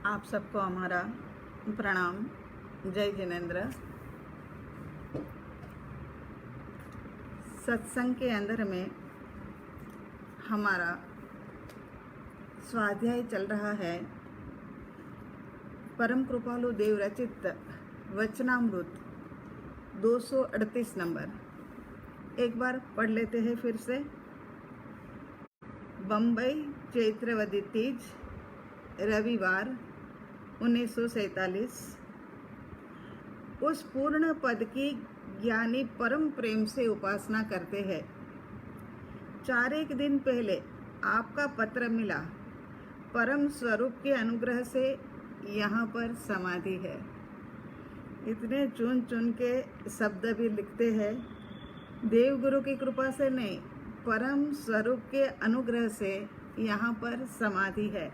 आप सबको हमारा प्रणाम। जय जिनेंद्र। सत्संग के अंदर में हमारा स्वाध्याय चल रहा है परम कृपालु देव रचित वचनामृत 238 नंबर। एक बार पढ़ लेते हैं फिर से। बम्बई चैत्रवदी तीज, रविवार 1947। उस पूर्ण पद की ज्ञानी परम प्रेम से उपासना करते हैं। 4 दिन पहले आपका पत्र मिला। परम स्वरूप के अनुग्रह से यहाँ पर समाधि है। इतने चुन चुन के शब्द भी लिखते हैं। देव गुरु की कृपा से नहीं, परम स्वरूप के अनुग्रह से यहाँ पर समाधि है।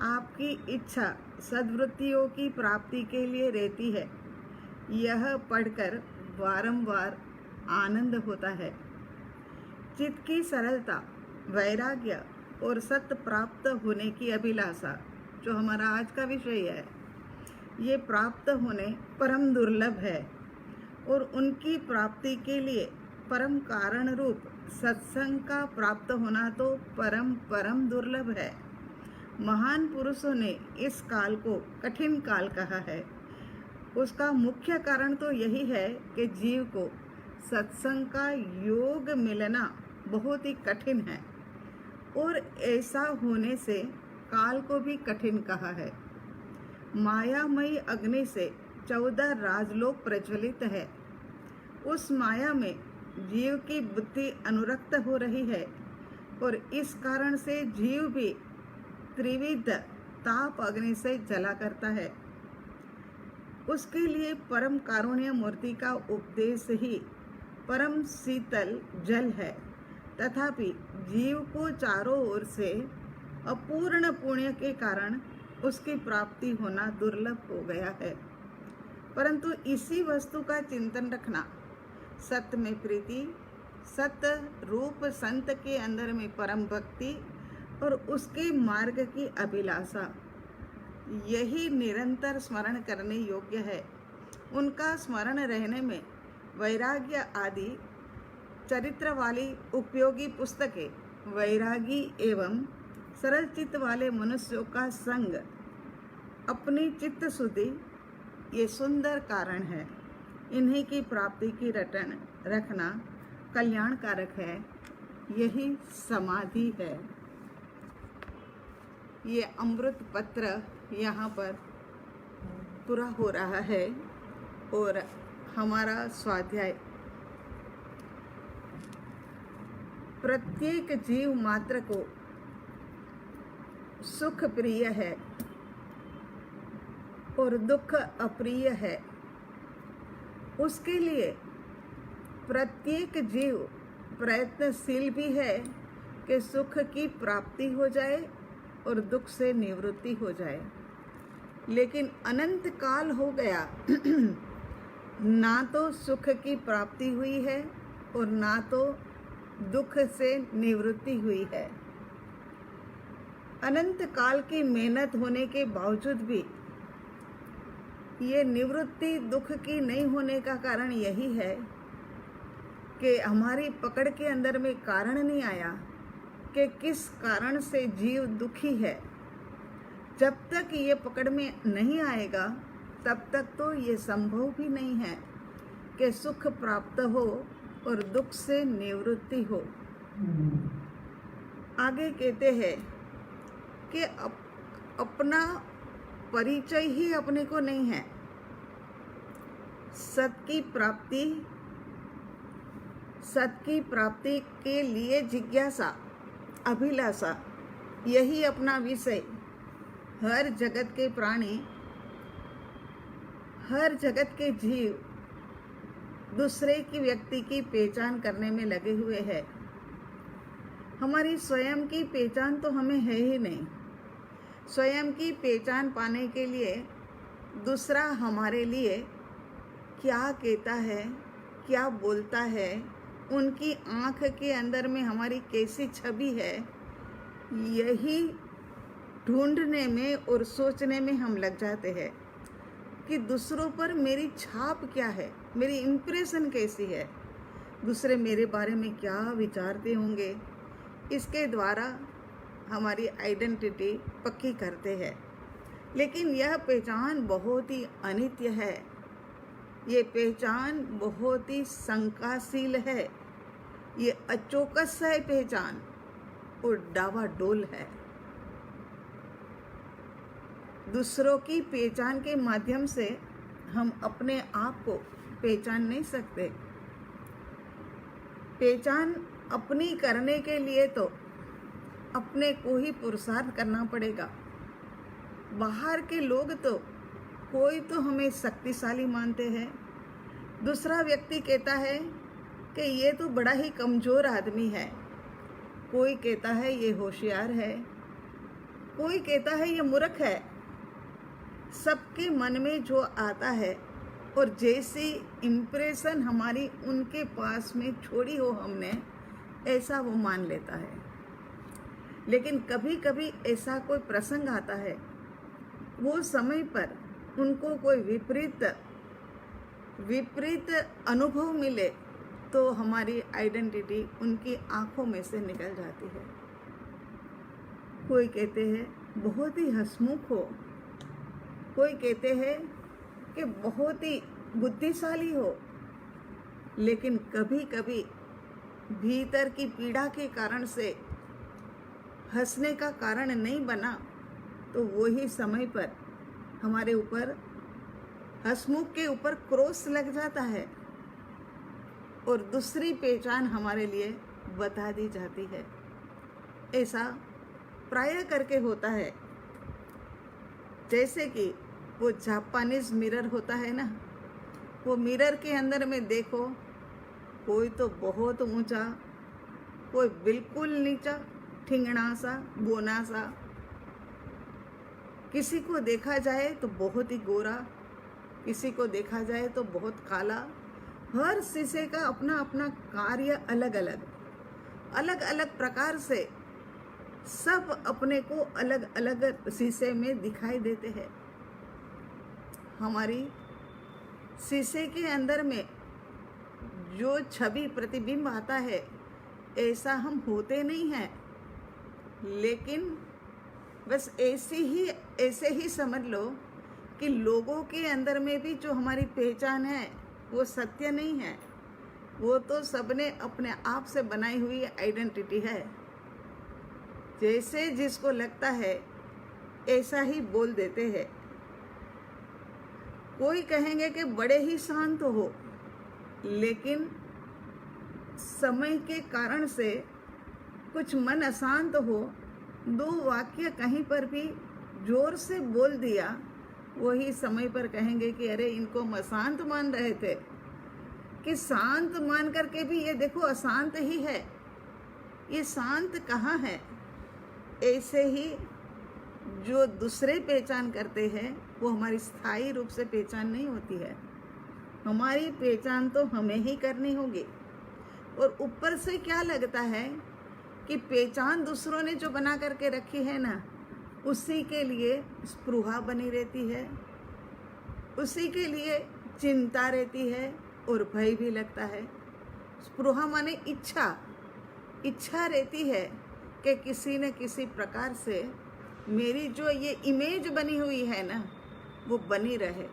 आपकी इच्छा सद्वृत्तियों की प्राप्ति के लिए रहती है। यह पढ़कर बारंबार आनंद होता है। चित्त की सरलता, वैराग्य और सत्य प्राप्त होने की अभिलाषा, जो हमारा आज का विषय है, ये प्राप्त होने परम दुर्लभ है और उनकी प्राप्ति के लिए परम कारण रूप सत्संग का प्राप्त होना तो परम दुर्लभ है। महान पुरुषों ने इस काल को कठिन काल कहा है। उसका मुख्य कारण तो यही है कि जीव को सत्संग का योग मिलना बहुत ही कठिन है और ऐसा होने से काल को भी कठिन कहा है। मायामयी अग्नि से 14 राजलोक प्रज्वलित है। उस माया में जीव की बुद्धि अनुरक्त हो रही है और इस कारण से जीव भी त्रिविध ताप अग्नि से जला करता है। उसके लिए परम कारुण्य मूर्ति का उपदेश ही परम शीतल जल है। तथापि जीव को चारों ओर से अपूर्ण पुण्य के कारण उसकी प्राप्ति होना दुर्लभ हो गया है। परंतु इसी वस्तु का चिंतन रखना, सत्य में प्रीति, सत्य रूप संत के अंदर में परम भक्ति और उसके मार्ग की अभिलाषा, यही निरंतर स्मरण करने योग्य है। उनका स्मरण रहने में वैराग्य आदि चरित्र वाली उपयोगी पुस्तकें, वैरागी एवं सरल चित्त वाले मनुष्यों का संग, अपनी चित्त शुद्धि, ये सुंदर कारण है। इन्हीं की प्राप्ति की रटन रखना कल्याणकारक है। यही समाधि है। ये अमृत पत्र यहाँ पर पूरा हो रहा है और हमारा स्वाध्याय प्रत्येक जीव मात्र को सुख प्रिय है और दुख अप्रिय है। उसके लिए प्रत्येक जीव प्रयत्नशील भी है कि सुख की प्राप्ति हो जाए और दुख से निवृत्ति हो जाए। लेकिन अनंत काल हो गया ना तो सुख की प्राप्ति हुई है और ना तो दुख से निवृत्ति हुई है। अनंत काल की मेहनत होने के बावजूद भी ये निवृत्ति दुख की नहीं होने का कारण यही है कि हमारी पकड़ के अंदर में कारण नहीं आया कि किस कारण से जीव दुखी है। जब तक ये पकड़ में नहीं आएगा तब तक तो ये संभव भी नहीं है कि सुख प्राप्त हो और दुख से निवृत्ति हो। आगे कहते हैं कि अपना परिचय ही अपने को नहीं है। सत की प्राप्ति के लिए जिज्ञासा, अभिलाषा, यही अपना विषय। हर जगत के प्राणी, हर जगत के जीव दूसरे की व्यक्ति की पहचान करने में लगे हुए हैं। हमारी स्वयं की पहचान तो हमें है ही नहीं। स्वयं की पहचान पाने के लिए दूसरा हमारे लिए क्या कहता है, क्या बोलता है, उनकी आँख के अंदर में हमारी कैसी छवि है, यही ढूंढने में और सोचने में हम लग जाते हैं कि दूसरों पर मेरी छाप क्या है, मेरी इम्प्रेशन कैसी है, दूसरे मेरे बारे में क्या विचारते होंगे। इसके द्वारा हमारी आइडेंटिटी पक्की करते हैं। लेकिन यह पहचान बहुत ही अनित्य है, ये पहचान बहुत ही शंकाशील है, ये अचौकस है पहचान और डावाडोल है। दूसरों की पहचान के माध्यम से हम अपने आप को पहचान नहीं सकते। पहचान अपनी करने के लिए तो अपने को ही पुरुषार्थ करना पड़ेगा। बाहर के लोग तो कोई तो हमें शक्तिशाली मानते हैं, दूसरा व्यक्ति कहता है कि ये तो बड़ा ही कमज़ोर आदमी है, कोई कहता है ये होशियार है, कोई कहता है ये मूर्ख है। सबके मन में जो आता है और जैसी इम्प्रेशन हमारी उनके पास में छोड़ी हो हमने, ऐसा वो मान लेता है। लेकिन कभी कभी ऐसा कोई प्रसंग आता है, वो समय पर उनको कोई विपरीत अनुभव मिले तो हमारी आइडेंटिटी उनकी आंखों में से निकल जाती है। कोई कहते हैं बहुत ही हंसमुख हो, कोई कहते हैं कि बहुत ही बुद्धिशाली हो, लेकिन कभी कभी भीतर की पीड़ा के कारण से हंसने का कारण नहीं बना तो वही समय पर हमारे ऊपर हंसमुख के ऊपर क्रोध लग जाता है और दूसरी पहचान हमारे लिए बता दी जाती है। ऐसा प्रायः करके होता है। जैसे कि वो जापानीज मिरर होता है ना, वो मिरर के अंदर में देखो, कोई तो बहुत ऊंचा, कोई बिल्कुल नीचा, ठिंगना सा, बोना सा। किसी को देखा जाए तो बहुत ही गोरा, किसी को देखा जाए तो बहुत काला। हर शीशे का अपना अपना कार्य अलग अलग प्रकार से सब अपने को अलग अलग शीशे में दिखाई देते हैं। हमारी शीशे के अंदर में जो छवि प्रतिबिंब आता है, ऐसा हम होते नहीं हैं, लेकिन बस ऐसे ही समझ लो कि लोगों के अंदर में भी जो हमारी पहचान है वो सत्य नहीं है, वो तो सबने अपने आप से बनाई हुई आइडेंटिटी है। जैसे जिसको लगता है ऐसा ही बोल देते हैं। कोई कहेंगे कि बड़े ही शांत हो, लेकिन समय के कारण से कुछ मन अशांत हो, दो वाक्य कहीं पर भी जोर से बोल दिया, वही समय पर कहेंगे कि अरे इनको हम अशांत मान रहे थे, कि शांत मान करके भी ये देखो अशांत ही है, ये शांत कहाँ है। ऐसे ही जो दूसरे पहचान करते हैं वो हमारी स्थायी रूप से पहचान नहीं होती है। हमारी पहचान तो हमें ही करनी होगी। और ऊपर से क्या लगता है कि पहचान दूसरों ने जो बना करके रखी है ना, उसी के लिए स्पृहा बनी रहती है, उसी के लिए चिंता रहती है और भय भी लगता है। स्पृहा माने इच्छा रहती है कि किसी न किसी प्रकार से मेरी जो ये इमेज बनी हुई है ना, वो बनी रहे।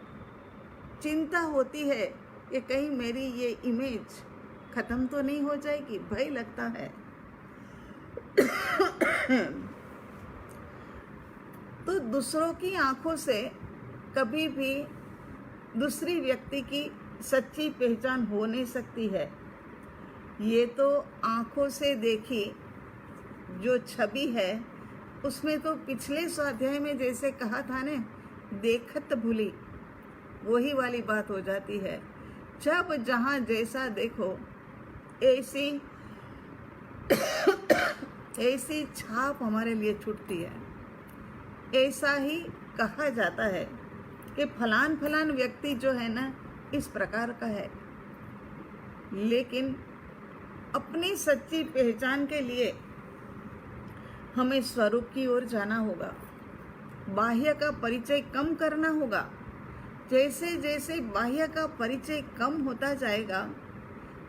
चिंता होती है कि कहीं मेरी ये इमेज खत्म तो नहीं हो जाएगी, भय लगता है। तो दूसरों की आंखों से कभी भी दूसरी व्यक्ति की सच्ची पहचान हो नहीं सकती है। ये तो आंखों से देखी जो छवि है, उसमें तो पिछले स्वाध्याय में जैसे कहा था ने, देखत भूली, वही वाली बात हो जाती है। जब जहाँ जैसा देखो ऐसी छाप हमारे लिए छूटती है। ऐसा ही कहा जाता है कि फलान व्यक्ति जो है ना, इस प्रकार का है। लेकिन अपनी सच्ची पहचान के लिए हमें स्वरूप की ओर जाना होगा। बाह्य का परिचय कम करना होगा। जैसे जैसे बाह्य का परिचय कम होता जाएगा,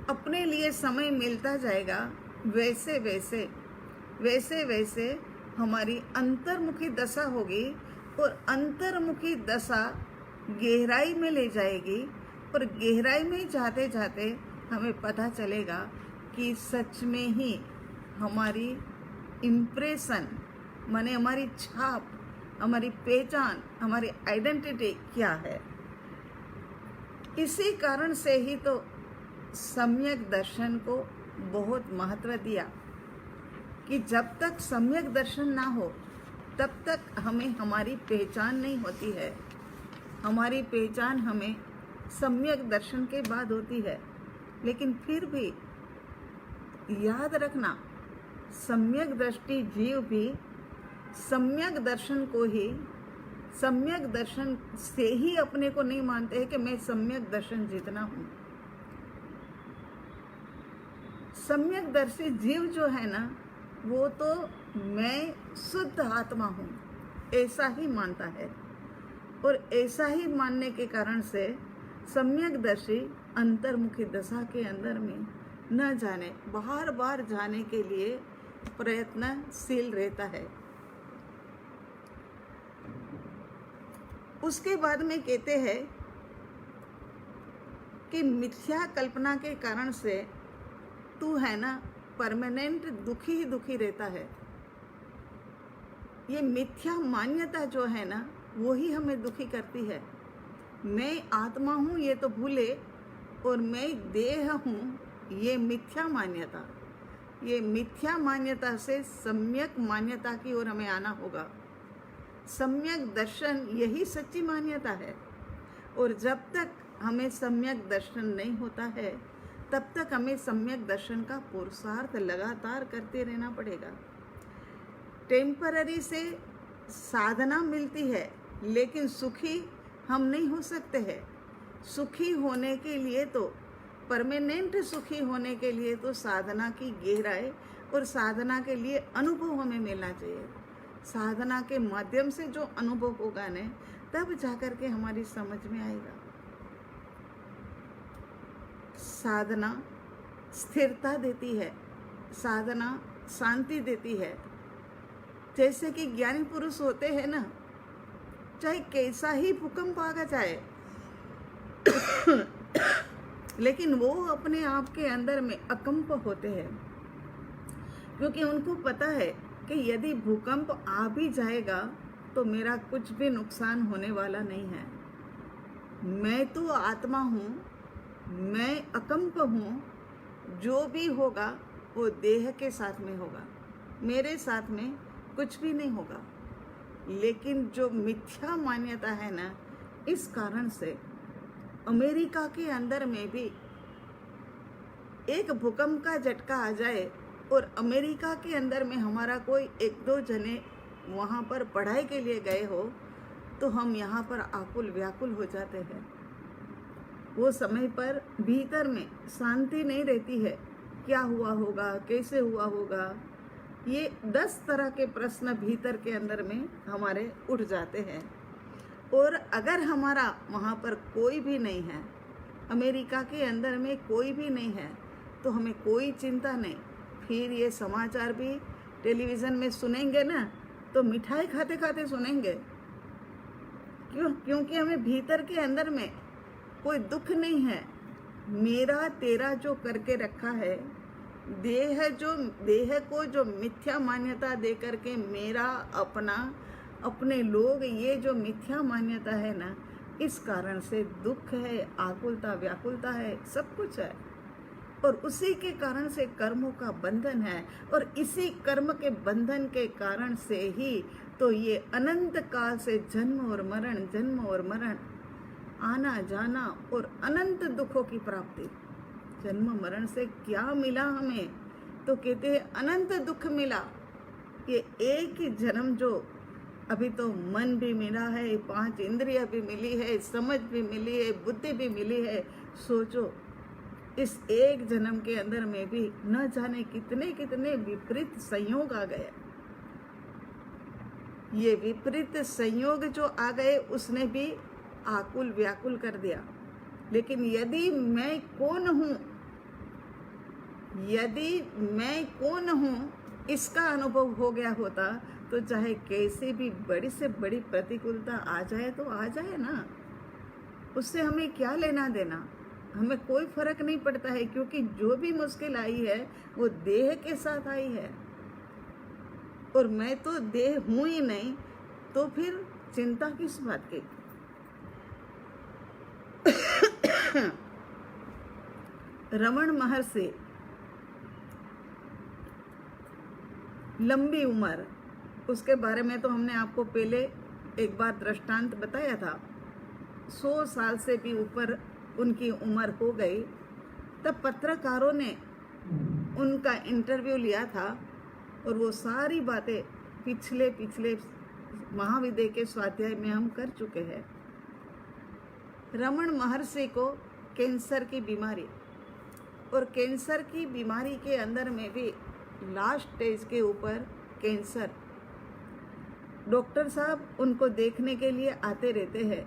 अपने लिए समय मिलता जाएगा, वैसे वैसे हमारी अंतर्मुखी दशा होगी और अंतर्मुखी दशा गहराई में ले जाएगी और गहराई में जाते जाते हमें पता चलेगा कि सच में ही हमारी इम्प्रेशन माने हमारी छाप, हमारी पहचान, हमारी आइडेंटिटी क्या है। इसी कारण से ही तो सम्यक दर्शन को बहुत महत्व दिया कि जब तक सम्यक दर्शन ना हो तब तक हमें हमारी पहचान नहीं होती है। हमारी पहचान हमें सम्यक दर्शन के बाद होती है। लेकिन फिर भी याद रखना, सम्यक दृष्टि जीव भी सम्यक दर्शन को ही, सम्यक दर्शन से ही अपने को नहीं मानते हैं कि मैं सम्यक दर्शन जितना हूँ। सम्यक दर्शी जीव जो है ना, वो तो मैं शुद्ध आत्मा हूँ ऐसा ही मानता है। और ऐसा ही मानने के कारण से सम्यक दर्शी अंतर्मुखी दशा के अंदर में न जाने, बार बार जाने के लिए प्रयत्नशील रहता है। उसके बाद में कहते हैं कि मिथ्या कल्पना के कारण से तू है ना परमानेंट दुखी ही दुखी रहता है। ये मिथ्या मान्यता जो है ना, वो ही हमें दुखी करती है। मैं आत्मा हूँ ये तो भूले और मैं देह हूँ ये मिथ्या मान्यता, ये मिथ्या मान्यता से सम्यक मान्यता की ओर हमें आना होगा। सम्यक दर्शन यही सच्ची मान्यता है। और जब तक हमें सम्यक दर्शन नहीं होता है तब तक हमें सम्यक दर्शन का पुरुषार्थ लगातार करते रहना पड़ेगा। टेम्पररी से साधना मिलती है लेकिन सुखी हम नहीं हो सकते हैं। सुखी होने के लिए तो, परमानेंट सुखी होने के लिए तो साधना की गहराई और साधना के लिए अनुभव हमें मिलना चाहिए। साधना के माध्यम से जो अनुभव होगा न, तब जाकर के हमारी समझ में आएगा। साधना स्थिरता देती है, साधना शांति देती है। जैसे कि ज्ञानी पुरुष होते हैं ना, चाहे कैसा ही भूकंप आ जाए लेकिन वो अपने आप के अंदर में अकंप होते हैं, क्योंकि उनको पता है कि यदि भूकंप आ भी जाएगा तो मेरा कुछ भी नुकसान होने वाला नहीं है। मैं तो आत्मा हूँ, मैं अकंप हूँ। जो भी होगा वो देह के साथ में होगा, मेरे साथ में कुछ भी नहीं होगा। लेकिन जो मिथ्या मान्यता है ना, इस कारण से अमेरिका के अंदर में भी एक भूकंप का झटका आ जाए और अमेरिका के अंदर में हमारा कोई एक दो जने वहाँ पर पढ़ाई के लिए गए हो तो हम यहाँ पर आकुल व्याकुल हो जाते हैं। वो समय पर भीतर में शांति नहीं रहती है। क्या हुआ होगा, कैसे हुआ होगा, ये 10 तरह के प्रश्न भीतर के अंदर में हमारे उठ जाते हैं। और अगर हमारा वहाँ पर कोई भी नहीं है, अमेरिका के अंदर में कोई भी नहीं है, तो हमें कोई चिंता नहीं। फिर ये समाचार भी टेलीविज़न में सुनेंगे ना, तो मिठाई खाते खाते सुनेंगे। क्योंकि हमें भीतर के अंदर में कोई दुख नहीं है। मेरा तेरा जो करके रखा है, देह को जो मिथ्या मान्यता दे करके मेरा, अपना, अपने लोग, ये जो मिथ्या मान्यता है ना, इस कारण से दुख है, आकुलता व्याकुलता है, सब कुछ है। और उसी के कारण से कर्मों का बंधन है। और इसी कर्म के बंधन के कारण से ही तो ये अनंत काल से जन्म और मरण, आना जाना और अनंत दुखों की प्राप्ति। जन्म मरण से क्या मिला हमें? तो कहते हैं अनंत दुख मिला। ये एक ही जन्म जो अभी तो मन भी मिला है, 5 इंद्रियां भी मिली है, समझ भी मिली है, बुद्धि भी मिली है। सोचो, इस एक जन्म के अंदर में भी न जाने कितने कितने विपरीत संयोग आ गए। ये विपरीत संयोग जो आ गए उसने भी आकुल व्याकुल कर दिया। लेकिन यदि मैं कौन हूँ इसका अनुभव हो गया होता तो चाहे कैसे भी बड़ी से बड़ी प्रतिकूलता आ जाए तो आ जाए ना, उससे हमें क्या लेना देना, हमें कोई फर्क नहीं पड़ता है, क्योंकि जो भी मुश्किल आई है वो देह के साथ आई है और मैं तो देह हूं ही नहीं, तो फिर चिंता किस बात की। रमण महर्षि, लंबी उम्र, उसके बारे में तो हमने आपको पहले एक बार दृष्टांत बताया था। 100 साल से भी ऊपर उनकी उम्र हो गई। तब पत्रकारों ने उनका इंटरव्यू लिया था और वो सारी बातें पिछले महाविद्य के स्वाध्याय में हम कर चुके हैं। रमण महर्षि को कैंसर की बीमारी, और कैंसर की बीमारी के अंदर में भी लास्ट स्टेज के ऊपर कैंसर। डॉक्टर साहब उनको देखने के लिए आते रहते हैं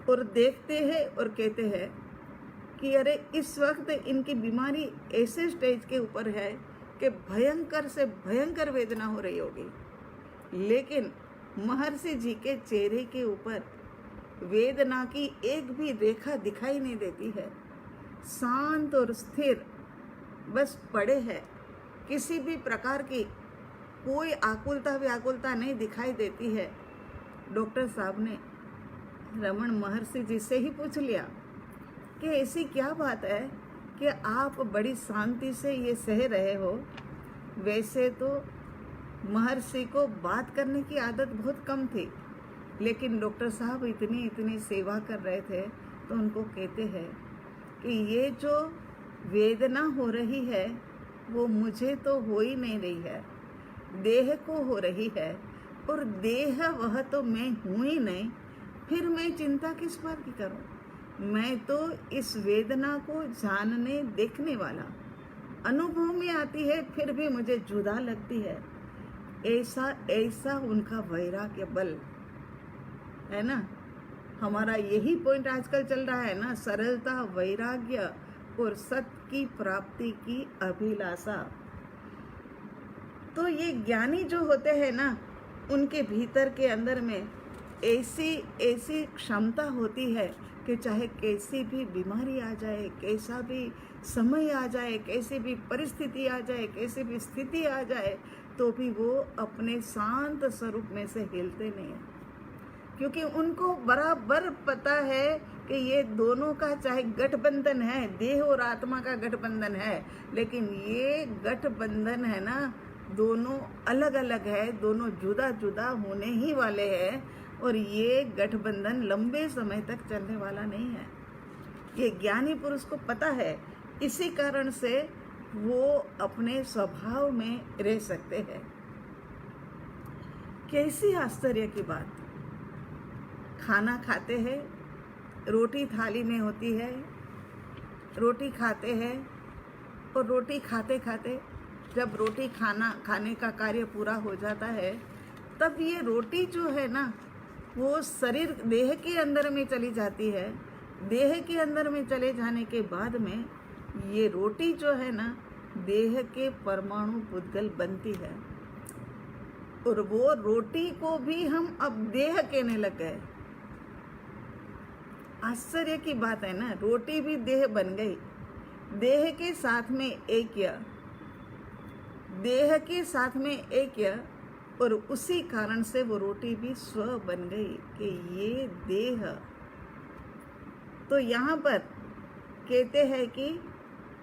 और देखते हैं और कहते हैं कि अरे इस वक्त इनकी बीमारी ऐसे स्टेज के ऊपर है कि भयंकर से भयंकर वेदना हो रही होगी। लेकिन महर्षि जी के चेहरे के ऊपर वेदना की एक भी रेखा दिखाई नहीं देती है, शांत और स्थिर बस पड़े हैं। किसी भी प्रकार की कोई आकुलता व्याकुलता नहीं दिखाई देती है। डॉक्टर साहब ने रमण महर्षि जी से ही पूछ लिया कि ऐसी क्या बात है कि आप बड़ी शांति से ये सह रहे हो। वैसे तो महर्षि को बात करने की आदत बहुत कम थी, लेकिन डॉक्टर साहब इतनी सेवा कर रहे थे तो उनको कहते हैं कि ये जो वेदना हो रही है वो मुझे तो हो ही नहीं रही है, देह को हो रही है, और देह वह तो मैं हूँ ही नहीं, फिर मैं चिंता किस बात की करूँ। मैं तो इस वेदना को जानने देखने वाला, अनुभव में आती है फिर भी मुझे जुदा लगती है। ऐसा उनका वैराग्य बल है ना। हमारा यही पॉइंट आजकल चल रहा है ना, सरलता, वैराग्य और सत्य की प्राप्ति की अभिलाषा। तो ये ज्ञानी जो होते हैं ना, उनके भीतर के अंदर में ऐसी क्षमता होती है कि चाहे कैसी भी बीमारी आ जाए, कैसा भी समय आ जाए, कैसी भी परिस्थिति आ जाए, कैसी भी स्थिति आ जाए, तो भी वो अपने शांत स्वरूप में से हिलते नहीं हैं, क्योंकि उनको बराबर पता है कि ये दोनों का चाहे गठबंधन है, देह और आत्मा का गठबंधन है, लेकिन ये गठबंधन है ना, दोनों अलग अलग है, दोनों जुदा जुदा होने ही वाले हैं, और ये गठबंधन लंबे समय तक चलने वाला नहीं है। ये ज्ञानी पुरुष को पता है, इसी कारण से वो अपने स्वभाव में रह सकते हैं। कैसी आश्चर्य की बात। खाना खाते हैं, रोटी थाली में होती है, रोटी खाते हैं, और रोटी खाते खाते जब रोटी खाने का कार्य पूरा हो जाता है, तब ये रोटी जो है ना, वो शरीर देह के अंदर में चली जाती है। देह के अंदर में चले जाने के बाद में ये रोटी जो है ना, देह के परमाणु पुद्गल बनती है, और वो रोटी को भी हम अब देह कहने लग गए। आश्चर्य की बात है ना, रोटी भी देह बन गई, देह के साथ में ऐक्य, देह के साथ में ऐक्य, और उसी कारण से वो रोटी भी स्व बन गई कि ये देह। तो यहाँ पर कहते हैं कि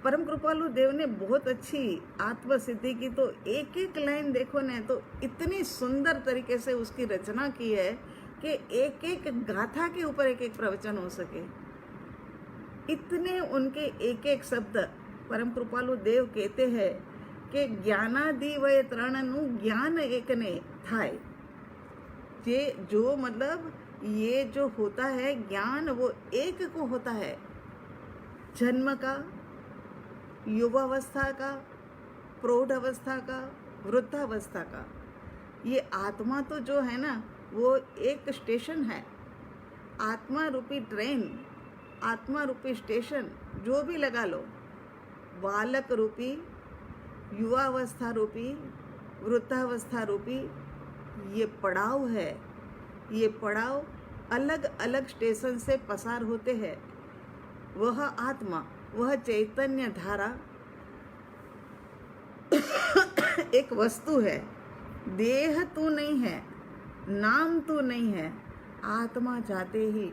परम कृपालु देव ने बहुत अच्छी आत्म सिद्धि की, तो एक एक लाइन देखो ना, तो इतनी सुंदर तरीके से उसकी रचना की है कि एक एक गाथा के ऊपर एक एक प्रवचन हो सके। इतने उनके एक एक शब्द परम कृपालु देव कहते हैं कि ज्ञानादि वय त्रणनु ज्ञान एक ने थाय। ये जो मतलब ये जो होता है ज्ञान, वो एक को होता है, जन्म का, युवावस्था का, प्रौढ़ अवस्था का, वृद्धावस्था का। ये आत्मा तो जो है ना वो एक स्टेशन है, आत्मा रूपी ट्रेन, आत्मा रूपी स्टेशन जो भी लगा लो, बालक रूपी, युवावस्था रूपी, वृद्धावस्था रूपी ये पड़ाव है। ये पड़ाव अलग अलग स्टेशन से पसार होते हैं। वह आत्मा, वह चैतन्य धारा एक वस्तु है, देह तू नहीं है, नाम तू नहीं है। आत्मा जाते ही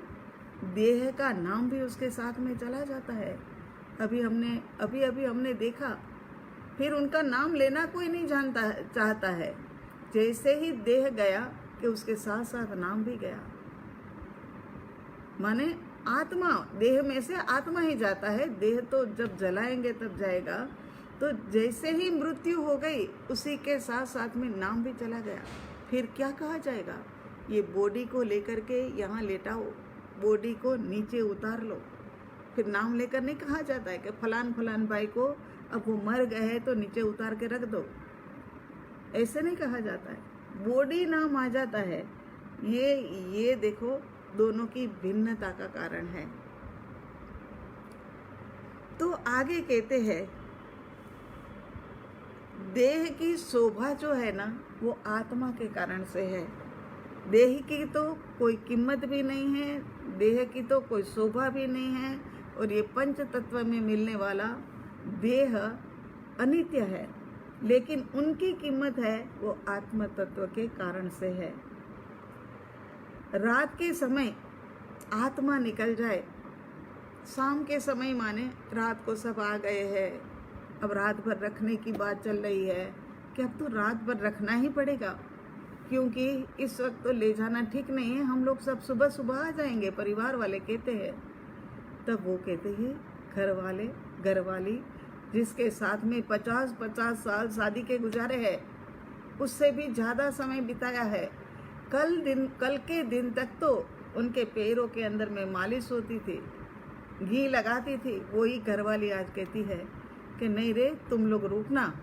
देह का नाम भी उसके साथ में चला जाता है। अभी हमने देखा, फिर उनका नाम लेना कोई नहीं चाहता है। जैसे ही देह गया कि उसके साथ साथ नाम भी गया। माने आत्मा, देह में से आत्मा ही जाता है, देह तो जब जलाएंगे तब जाएगा। तो जैसे ही मृत्यु हो गई उसी के साथ साथ में नाम भी चला गया। फिर क्या कहा जाएगा? ये बॉडी को लेकर के यहाँ लेटाओ, बॉडी को नीचे उतार लो। फिर नाम लेकर नहीं कहा जाता है कि फलान फलान भाई को अब वो मर गए हैं तो नीचे उतार के रख दो, ऐसे नहीं कहा जाता है। बॉडी नाम आ जाता है। ये देखो दोनों की भिन्नता का कारण है। तो आगे कहते हैं देह की शोभा जो है ना वो आत्मा के कारण से है। देह की तो कोई कीमत भी नहीं है, देह की तो कोई शोभा भी नहीं है। और ये पंच तत्व में मिलने वाला देह अनित्य है, लेकिन उनकी कीमत है वो आत्म तत्व के कारण से है। रात के समय आत्मा निकल जाए, शाम के समय माने रात को सब आ गए हैं, अब रात भर रखने की बात चल रही है कि अब तो रात भर रखना ही पड़ेगा, क्योंकि इस वक्त तो ले जाना ठीक नहीं है, हम लोग सब सुबह सुबह आ जाएंगे, परिवार वाले कहते हैं। तब वो कहते हैं घर वाली जिसके साथ में 50-50 साल शादी के गुजारे हैं, उससे भी ज़्यादा समय बिताया है, कल के दिन तक तो उनके पैरों के अंदर में मालिश होती थी, घी लगाती थी, वही घरवाली आज कहती है कि नहीं रे, तुम लोग रुकना,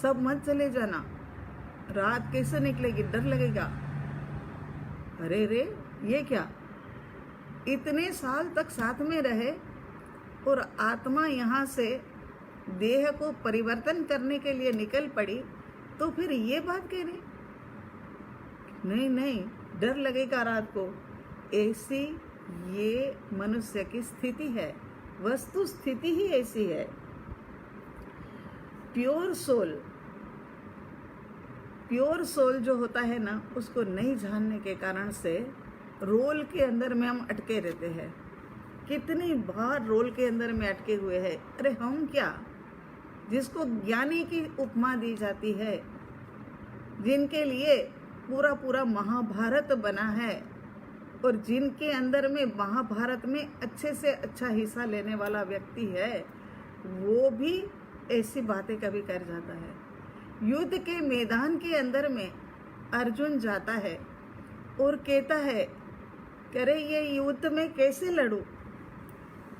सब मत चले जाना, रात कैसे निकलेगी, डर लगेगा। अरे रे, ये क्या, इतने साल तक साथ में रहे और आत्मा यहाँ से देह को परिवर्तन करने के लिए निकल पड़ी, तो फिर ये बात कह रही नहीं, डर लगेगा रात को। ऐसी ये मनुष्य की स्थिति है, वस्तु स्थिति ही ऐसी है। प्योर सोल जो होता है ना, उसको नहीं जानने के कारण से रोल के अंदर में हम अटके रहते हैं। कितनी बार रोल के अंदर में अटके हुए हैं। अरे हम क्या, जिसको ज्ञानी की उपमा दी जाती है, जिनके लिए पूरा पूरा महाभारत बना है और जिनके अंदर में महाभारत में अच्छे से अच्छा हिस्सा लेने वाला व्यक्ति है, वो भी ऐसी बातें कभी कर जाता है। युद्ध के मैदान के अंदर में अर्जुन जाता है और कहता है कि अरे ये युद्ध में कैसे लड़ूं।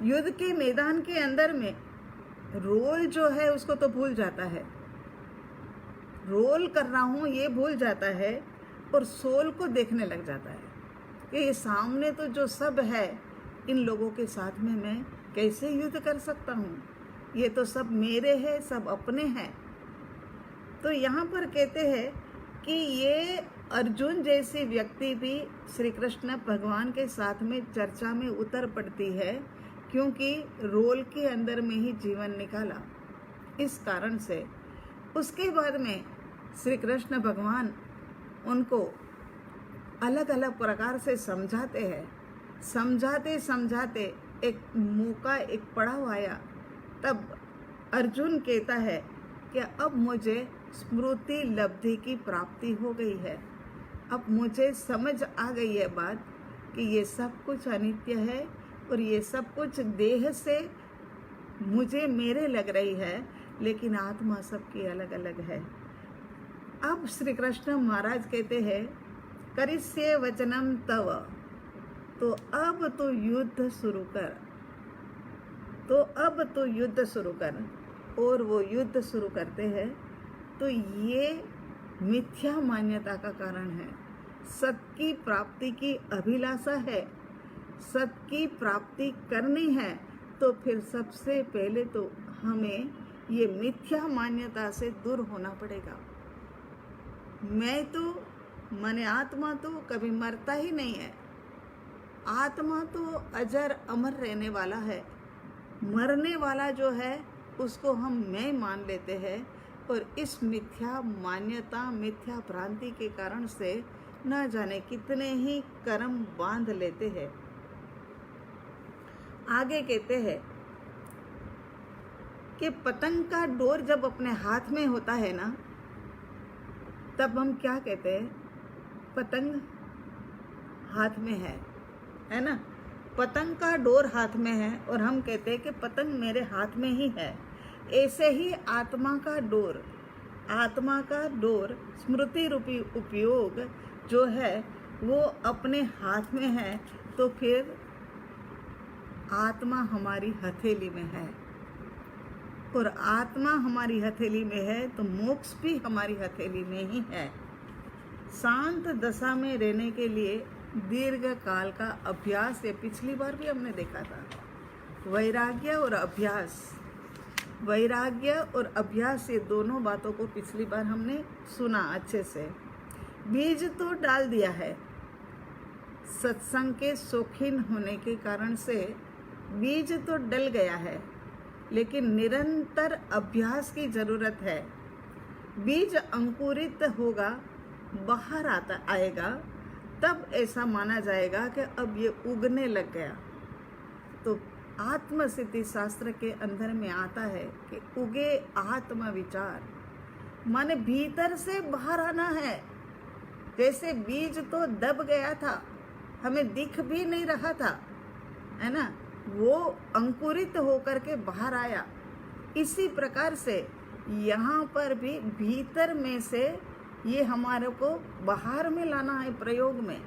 युद्ध के मैदान के अंदर में रोल जो है उसको तो भूल जाता है, रोल कर रहा हूँ ये भूल जाता है और सोल को देखने लग जाता है कि ये सामने तो जो सब है, इन लोगों के साथ में मैं कैसे युद्ध कर सकता हूँ, ये तो सब मेरे हैं, सब अपने हैं। तो यहाँ पर कहते हैं कि ये अर्जुन जैसी व्यक्ति भी श्री कृष्ण भगवान के साथ में चर्चा में उतर पड़ती है, क्योंकि रोल के अंदर में ही जीवन निकाला। इस कारण से उसके बाद में श्री कृष्ण भगवान उनको अलग अलग प्रकार से समझाते हैं। समझाते एक मौका, एक पड़ाव आया, तब अर्जुन कहता है कि अब मुझे स्मृति लब्धि की प्राप्ति हो गई है, अब मुझे समझ आ गई है बात कि ये सब कुछ अनित्य है और ये सब कुछ देह से मुझे मेरे लग रही है, लेकिन आत्मा सबकी अलग अलग है। अब श्री कृष्ण महाराज कहते हैं करिष्ये वचनम तव, तो अब तो युद्ध शुरू कर, और वो युद्ध शुरू करते हैं। तो ये मिथ्या मान्यता का कारण है। सत्य की प्राप्ति की अभिलाषा है, सत्य की प्राप्ति करनी है, तो फिर सबसे पहले तो हमें ये मिथ्या मान्यता से दूर होना पड़ेगा। मैं तो माने आत्मा तो कभी मरता ही नहीं है। आत्मा तो अजर अमर रहने वाला है। मरने वाला जो है उसको हम मैं मान लेते हैं, और इस मिथ्या मान्यता, मिथ्या भ्रांति के कारण से न जाने कितने ही कर्म बांध लेते हैं। आगे कहते हैं कि पतंग का डोर जब अपने हाथ में होता है ना, तब हम क्या कहते हैं? पतंग हाथ में है ना? पतंग का डोर हाथ में है और हम कहते हैं कि पतंग मेरे हाथ में ही है। ऐसे ही आत्मा का डोर स्मृति रूपी उपयोग जो है वो अपने हाथ में है, तो फिर आत्मा हमारी हथेली में है, और आत्मा हमारी हथेली में है तो मोक्ष भी हमारी हथेली में ही है। शांत दशा में रहने के लिए दीर्घ काल का अभ्यास, ये पिछली बार भी हमने देखा था। वैराग्य और अभ्यास, ये दोनों बातों को पिछली बार हमने सुना अच्छे से। बीज तो डाल दिया है, सत्संग के शौकीन होने के कारण से बीज तो डल गया है, लेकिन निरंतर अभ्यास की जरूरत है। बीज अंकुरित होगा, बाहर आएगा, तब ऐसा माना जाएगा कि अब ये उगने लग गया। तो आत्मसिद्धि शास्त्र के अंदर में आता है कि उगे आत्म विचार, माने भीतर से बाहर आना है। जैसे बीज तो दब गया था, हमें दिख भी नहीं रहा था, है ना, वो अंकुरित होकर के बाहर आया। इसी प्रकार से यहाँ पर भी भीतर में से ये हमारे को बाहर में लाना है प्रयोग में।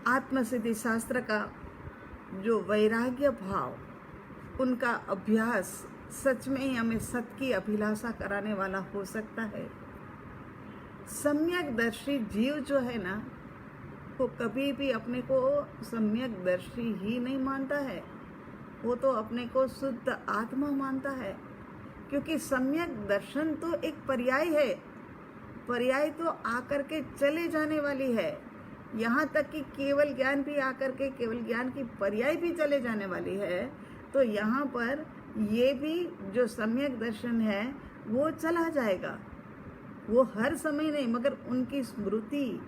आत्मसिद्धि शास्त्र का जो वैराग्य भाव, उनका अभ्यास सच में ही हमें सत्य की अभिलाषा कराने वाला हो सकता है। सम्यक दर्शी जीव जो है ना, वो कभी भी अपने को सम्यक दर्शी ही नहीं मानता है, वो तो अपने को शुद्ध आत्मा मानता है। क्योंकि सम्यक दर्शन तो एक पर्याय है, पर्याय तो आकर के चले जाने वाली है। यहाँ तक कि केवल ज्ञान भी आकर के केवल ज्ञान की पर्याय भी चले जाने वाली है। तो यहाँ पर ये भी जो सम्यक दर्शन है वो चला जाएगा। वो हर समय नहीं, मगर उनकी स्मृति,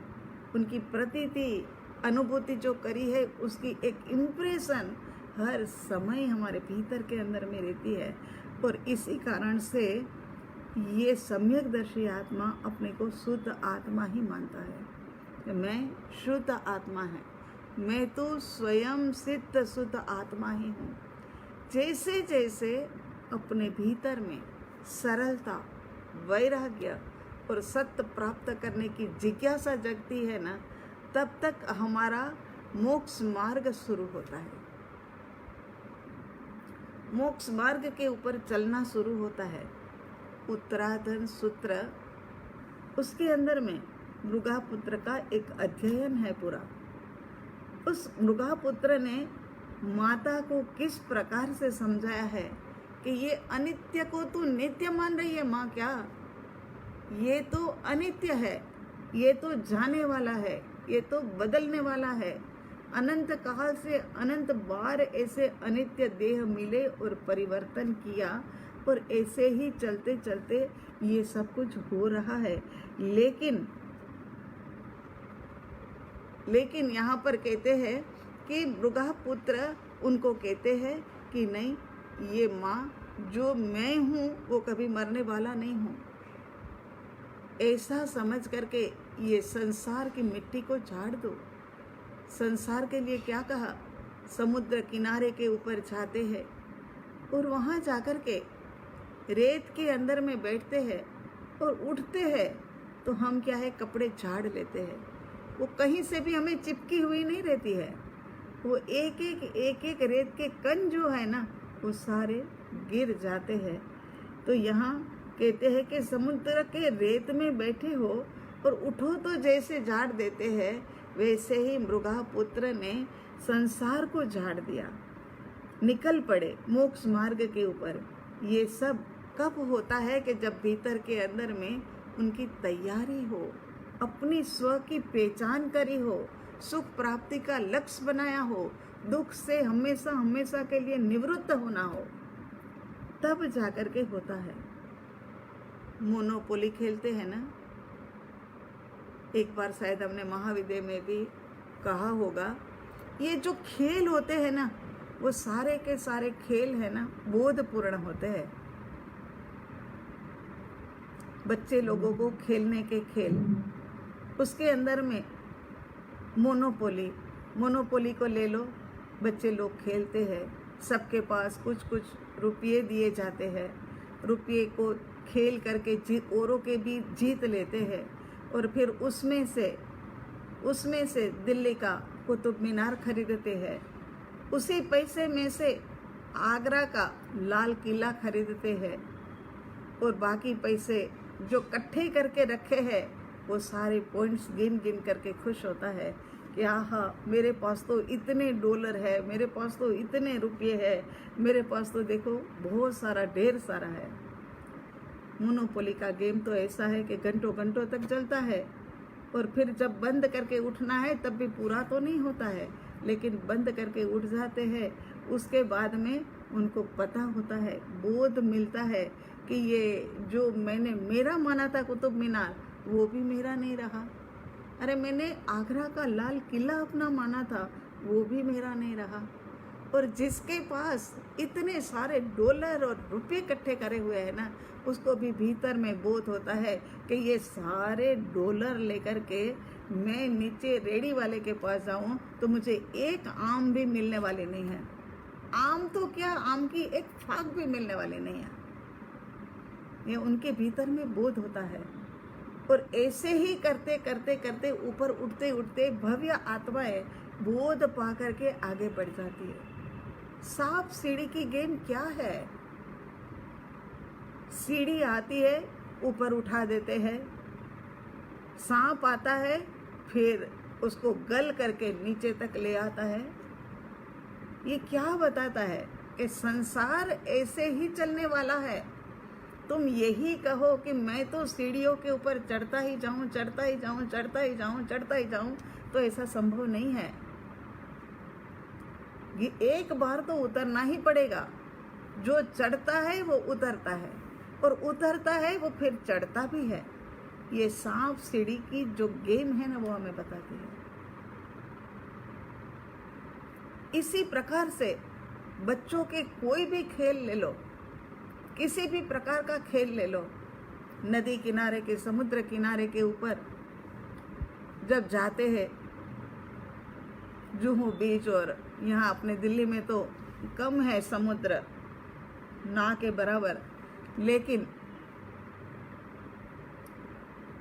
उनकी प्रतीति, अनुभूति जो करी है, उसकी एक इम्प्रेशन हर समय हमारे भीतर के अंदर में रहती है। और इसी कारण से ये सम्यकदर्शी आत्मा अपने को शुद्ध आत्मा ही मानता है कि मैं शुद्ध आत्मा है, मैं तो स्वयं सिद्ध शुद्ध आत्मा ही हूँ। जैसे जैसे अपने भीतर में सरलता, वैराग्य और सत्य प्राप्त करने की जिज्ञासा जगती है ना, तब तक हमारा मोक्ष मार्ग शुरू होता है। मोक्ष मार्ग के ऊपर चलना शुरू होता है। उत्तराधन सूत्र, उसके अंदर में मृगापुत्र का एक अध्ययन है पूरा। उस मृगापुत्र ने माता को किस प्रकार से समझाया है कि ये अनित्य को तू नित्य मान रही है माँ, क्या ये तो अनित्य है, ये तो जाने वाला है, ये तो बदलने वाला है। अनंत काल से अनंत बार ऐसे अनित्य देह मिले और परिवर्तन किया, और ऐसे ही चलते चलते ये सब कुछ हो रहा है। लेकिन यहाँ पर कहते हैं कि मृगापुत्र उनको कहते हैं कि नहीं, ये माँ जो मैं हूँ वो कभी मरने वाला नहीं हूँ। ऐसा समझ करके ये संसार की मिट्टी को झाड़ दो। संसार के लिए क्या कहा, समुद्र किनारे के ऊपर जाते हैं और वहाँ जाकर के रेत के अंदर में बैठते हैं और उठते हैं, तो हम क्या है, कपड़े झाड़ लेते हैं। वो कहीं से भी हमें चिपकी हुई नहीं रहती है। वो एक एक रेत के कण जो है ना, वो सारे गिर जाते हैं। तो यहाँ कहते हैं कि समुद्र के रेत में बैठे हो और उठो तो जैसे झाड़ देते हैं, वैसे ही मृगा पुत्र ने संसार को झाड़ दिया, निकल पड़े मोक्ष मार्ग के ऊपर। ये सब कब होता है कि जब भीतर के अंदर में उनकी तैयारी हो, अपनी स्व की पहचान करी हो, सुख प्राप्ति का लक्ष्य बनाया हो, दुख से हमेशा हमेशा के लिए निवृत्त होना हो, तब जाकर के होता है। मोनोपोली खेलते हैं ना, एक बार शायद हमने महाविद्यालय में भी कहा होगा, ये जो खेल होते हैं ना, वो सारे के सारे खेल है ना बोधपूर्ण होते हैं। बच्चे लोगों को खेलने के खेल, उसके अंदर में मोनोपोली को ले लो, बच्चे लोग खेलते हैं, सबके पास कुछ कुछ रुपये दिए जाते हैं, रुपये को खेल करके औरों के भी जीत लेते हैं, और फिर उसमें से दिल्ली का कुतुब मीनार खरीदते हैं, उसी पैसे में से आगरा का लाल किला खरीदते हैं, और बाकी पैसे जो इकट्ठे करके रखे हैं वो सारे पॉइंट्स गिन करके खुश होता है कि आहा, मेरे पास तो इतने डॉलर है, मेरे पास तो इतने रुपये है, मेरे पास तो देखो बहुत सारा, ढेर सारा है। मोनोपोली का गेम तो ऐसा है कि घंटों घंटों तक चलता है, और फिर जब बंद करके उठना है तब भी पूरा तो नहीं होता है, लेकिन बंद करके उठ जाते हैं। उसके बाद में उनको पता होता है, बोध मिलता है कि ये जो मैंने मेरा माना था कुतुब मीनार, वो भी मेरा नहीं रहा। अरे मैंने आगरा का लाल किला अपना माना था, वो भी मेरा नहीं रहा। और जिसके पास इतने सारे डॉलर और रुपये इकट्ठे करे हुए हैं ना, उसको भी भीतर में बोध होता है कि ये सारे डॉलर लेकर के मैं नीचे रेडी वाले के पास जाऊं तो मुझे एक आम भी मिलने वाले नहीं है। आम तो क्या, आम की एक फाक भी मिलने वाली नहीं है। ये उनके भीतर में बोध होता है, और ऐसे ही करते करते करते ऊपर उठते उठते भव्य आत्माएं बोध पा करके आगे बढ़ जाती है। सांप सीढ़ी की गेम क्या है? सीढ़ी आती है, ऊपर उठा देते हैं, सांप आता है, फिर उसको गल करके नीचे तक ले आता है। ये क्या बताता है कि संसार ऐसे ही चलने वाला है। तुम यही कहो कि मैं तो सीढ़ियों के ऊपर चढ़ता ही जाऊं, चढ़ता ही जाऊं, चढ़ता ही जाऊं, चढ़ता ही जाऊं, तो ऐसा संभव नहीं है। ये एक बार तो उतरना ही पड़ेगा। जो चढ़ता है वो उतरता है, और उतरता है वो फिर चढ़ता भी है। ये सांप सीढ़ी की जो गेम है ना, वो हमें बताती है। इसी प्रकार से बच्चों के कोई भी खेल ले लो, किसी भी प्रकार का खेल ले लो, नदी किनारे के, समुद्र किनारे के ऊपर जब जाते हैं, जुहू बीच, और यहाँ अपने दिल्ली में तो कम है समुद्र, ना के बराबर, लेकिन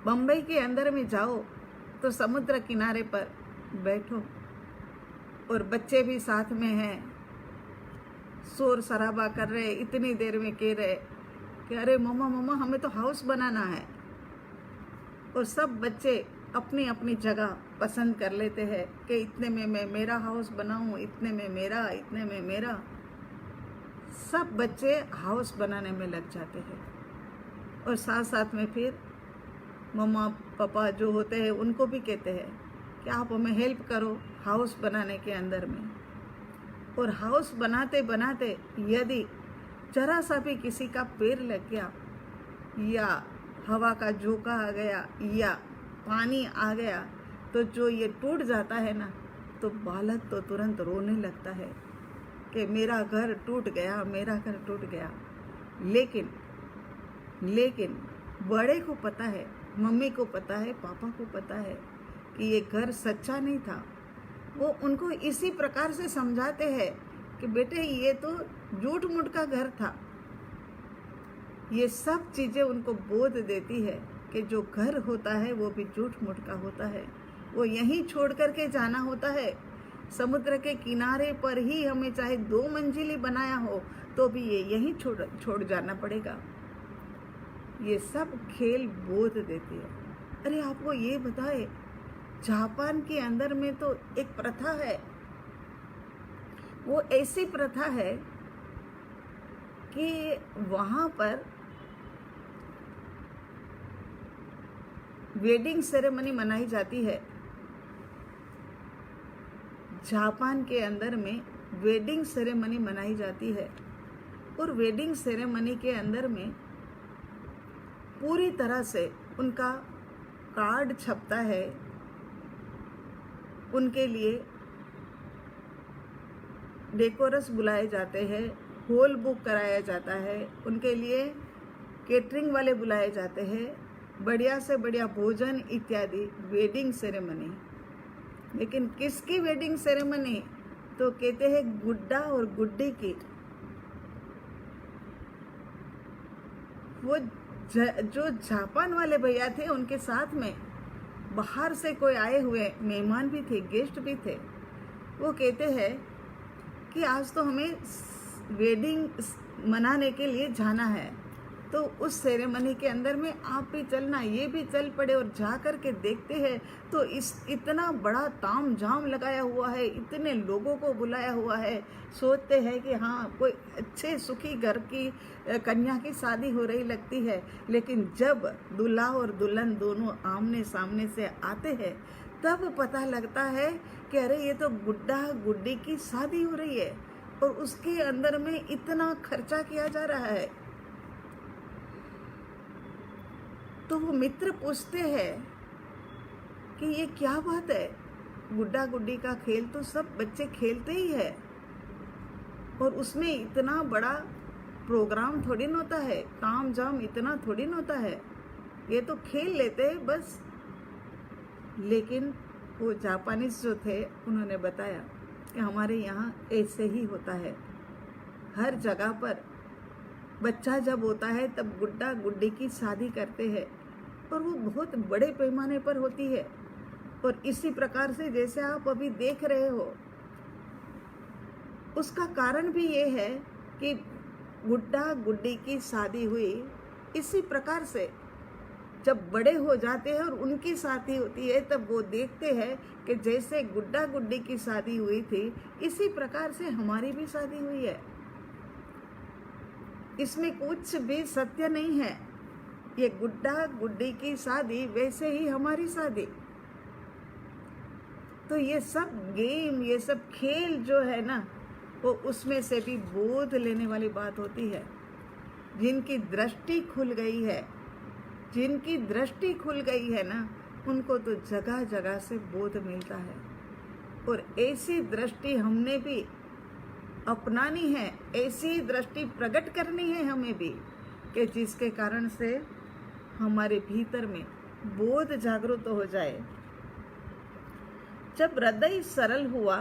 बम्बई के अंदर में जाओ तो समुद्र किनारे पर बैठो, और बच्चे भी साथ में हैं, शोर शराबा कर रहे, इतनी देर में कह रहे कि अरे मम्मा मम्मा हमें तो हाउस बनाना है। और सब बच्चे अपनी अपनी जगह पसंद कर लेते हैं कि इतने में मैं मेरा हाउस बनाऊं, इतने में मेरा, इतने में मेरा। सब बच्चे हाउस बनाने में लग जाते हैं, और साथ साथ में फिर मम्मा पापा जो होते हैं उनको भी कहते हैं कि आप हमें हेल्प करो हाउस बनाने के अंदर में। और हाउस बनाते बनाते यदि जरा सा भी किसी का पैर लग गया, या हवा का झोंका आ गया, या पानी आ गया, तो जो ये टूट जाता है ना, तो बालक तो तुरंत रोने लगता है कि मेरा घर टूट गया, मेरा घर टूट गया। लेकिन बड़े को पता है, मम्मी को पता है, पापा को पता है कि ये घर सच्चा नहीं था। वो उनको इसी प्रकार से समझाते हैं कि बेटे ये तो झूठ मूठ का घर था। ये सब चीज़ें उनको बोध देती है कि जो घर होता है वो भी झूठ मूठ का होता है, वो यहीं छोड़ करके जाना होता है। समुद्र के किनारे पर ही हमें चाहे 2 मंजिली बनाया हो तो भी ये यहीं छोड़ जाना पड़ेगा। ये सब खेल बोध देती है। अरे आपको ये बताए, जापान के अंदर में तो एक प्रथा है, वो ऐसी प्रथा है कि वहाँ पर वेडिंग सेरेमनी मनाई जाती है। जापान के अंदर में वेडिंग सेरेमनी मनाई जाती है और वेडिंग सेरेमनी के अंदर में पूरी तरह से उनका कार्ड छपता है, उनके लिए डेकोरस बुलाए जाते हैं, हॉल बुक कराया जाता है, उनके लिए केटरिंग वाले बुलाए जाते हैं, बढ़िया से बढ़िया भोजन इत्यादि, वेडिंग सेरेमनी। लेकिन किसकी वेडिंग सेरेमनी? तो कहते हैं गुड्डा और गुड्डी की। वो जो जापान वाले भैया थे, उनके साथ में बाहर से कोई आए हुए मेहमान भी थे, गेस्ट भी थे। वो कहते हैं कि आज तो हमें वेडिंग मनाने के लिए जाना है, तो उस सेरेमनी के अंदर में आप भी चलना। ये भी चल पड़े और जा कर के देखते हैं तो इतना बड़ा ताम झाम लगाया हुआ है, इतने लोगों को बुलाया हुआ है। सोचते हैं कि हाँ, कोई अच्छे सुखी घर की कन्या की शादी हो रही लगती है। लेकिन जब दूल्हा और दुल्हन दोनों आमने सामने से आते हैं, तब पता लगता है कि अरे ये तो गुड्डा गुड्डी की शादी हो रही है और उसके अंदर में इतना खर्चा किया जा रहा है। तो वो मित्र पूछते हैं कि ये क्या बात है, गुड्डा गुड्डी का खेल तो सब बच्चे खेलते ही है और उसमें इतना बड़ा प्रोग्राम थोड़ी न होता है, ताम झाम इतना थोड़ी न होता है, ये तो खेल लेते हैं बस। लेकिन वो जापानीज जो थे, उन्होंने बताया कि हमारे यहाँ ऐसे ही होता है। हर जगह पर बच्चा जब होता है तब गुड्डा गुड्डी की शादी करते हैं और वो बहुत बड़े पैमाने पर होती है। और इसी प्रकार से जैसे आप अभी देख रहे हो, उसका कारण भी ये है कि गुड्डा गुड्डी की शादी हुई। इसी प्रकार से जब बड़े हो जाते हैं और उनकी शादी होती है, तब वो देखते हैं कि जैसे गुड्डा गुड्डी की शादी हुई थी, इसी प्रकार से हमारी भी शादी हुई है। इसमें कुछ भी सत्य नहीं है। ये गुड्डा गुड्डी की शादी, वैसे ही हमारी शादी। तो ये सब गेम, ये सब खेल जो है ना, वो उसमें से भी बोध लेने वाली बात होती है। जिनकी दृष्टि खुल गई है, जिनकी दृष्टि खुल गई है ना, उनको तो जगह जगह से बोध मिलता है। और ऐसी दृष्टि हमने भी अपनानी है, ऐसी दृष्टि प्रकट करनी है हमें भी, कि जिसके कारण से हमारे भीतर में बोध जागृत हो जाए। जब हृदय सरल हुआ,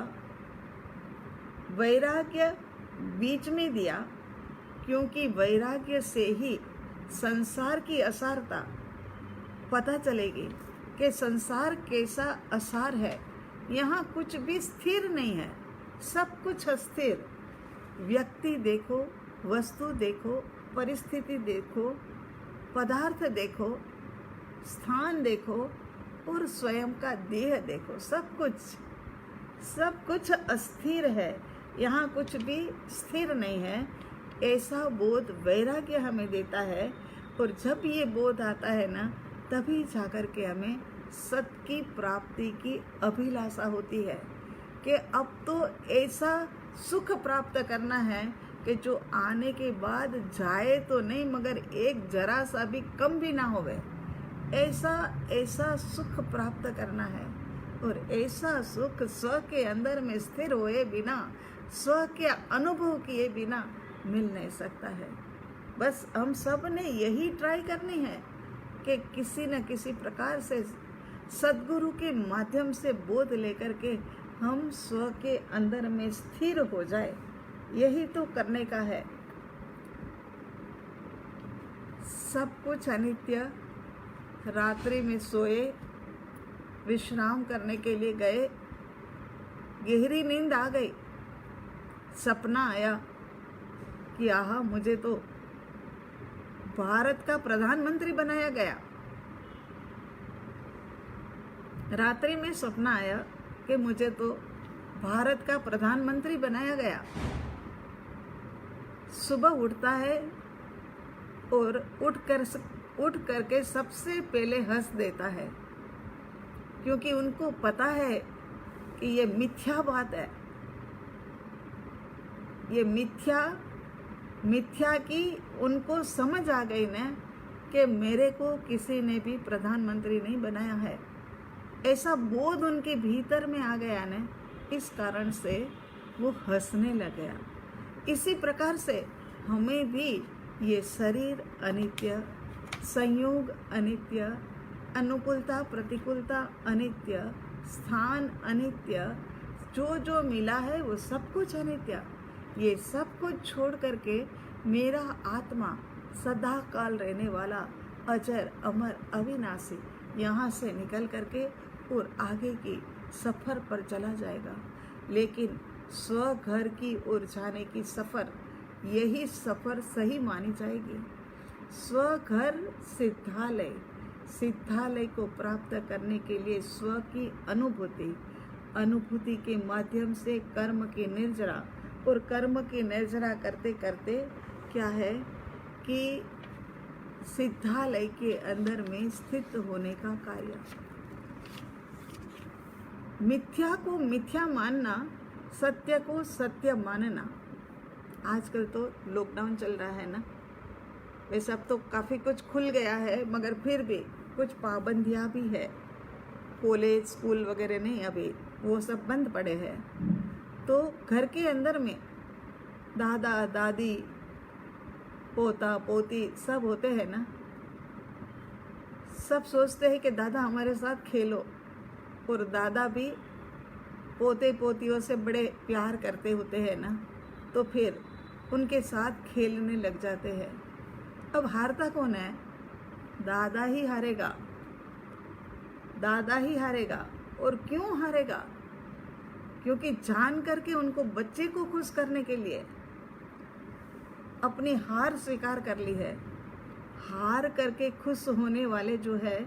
वैराग्य बीच में दिया, क्योंकि वैराग्य से ही संसार की असारता पता चलेगी कि संसार कैसा असार है। यहाँ कुछ भी स्थिर नहीं है, सब कुछ अस्थिर। व्यक्ति देखो, वस्तु देखो, परिस्थिति देखो, पदार्थ देखो, स्थान देखो और स्वयं का देह देखो, सब कुछ अस्थिर है। यहाँ कुछ भी स्थिर नहीं है। ऐसा बोध वैराग्य हमें देता है। और जब ये बोध आता है ना, तभी जाकर के हमें सत्य की प्राप्ति की अभिलाषा होती है कि अब तो ऐसा सुख प्राप्त करना है कि जो आने के बाद जाए तो नहीं, मगर एक जरा सा भी कम भी ना होवे। ऐसा सुख प्राप्त करना है। और ऐसा सुख स्व के अंदर में स्थिर हुए बिना, स्व के अनुभव किए बिना मिल नहीं सकता है। बस हम सब ने यही ट्राई करनी है कि किसी न किसी प्रकार से सद्गुरु के माध्यम से बोध लेकर के हम स्व के अंदर में स्थिर हो जाए। यही तो करने का है। सब कुछ अनित्य। रात्रि में सोए, विश्राम करने के लिए गए, गहरी नींद आ गई, सपना आया कि आहा, मुझे तो भारत का प्रधानमंत्री बनाया गया। रात्रि में सपना आया कि मुझे तो भारत का प्रधानमंत्री बनाया गया। सुबह उठता है और उठ करके सबसे पहले हंस देता है, क्योंकि उनको पता है कि ये मिथ्या बात है। ये मिथ्या की उनको समझ आ गई ना कि मेरे को किसी ने भी प्रधानमंत्री नहीं बनाया है। ऐसा बोध उनके भीतर में आ गया ना, इस कारण से वो हंसने लग गया। इसी प्रकार से हमें भी ये शरीर अनित्य, संयोग अनित्य, अनुकूलता प्रतिकूलता अनित्य, स्थान अनित्य, जो जो मिला है वो सब कुछ अनित्य। ये सब कुछ छोड़ करके मेरा आत्मा सदा काल रहने वाला अजर अमर अविनाशी यहाँ से निकल करके और आगे की सफ़र पर चला जाएगा। लेकिन स्वघर की ओर जाने की सफ़र, यही सफ़र सही मानी जाएगी। स्वघर सिद्धालय को प्राप्त करने के लिए स्व की अनुभूति के माध्यम से कर्म की निर्जरा, और कर्म की निर्जरा करते करते क्या है कि सिद्धालय के अंदर में स्थित होने का कार्य। मिथ्या को मिथ्या मानना, सत्य को सत्य मानना। आजकल तो लॉकडाउन चल रहा है ना, वैसे अब तो काफ़ी कुछ खुल गया है, मगर फिर भी कुछ पाबंदियाँ भी है। कॉलेज स्कूल वगैरह नहीं, अभी वो सब बंद पड़े हैं। तो घर के अंदर में दादा दादी पोता पोती सब होते हैं ना, सब सोचते हैं कि दादा हमारे साथ खेलो, और दादा भी पोते पोतियों से बड़े प्यार करते होते हैं ना, तो फिर उनके साथ खेलने लग जाते हैं। अब हारता कौन है? दादा ही हारेगा, दादा ही हारेगा। और क्यों हारेगा? क्योंकि जान करके उनको बच्चे को खुश करने के लिए अपनी हार स्वीकार कर ली है। हार करके खुश होने वाले जो है,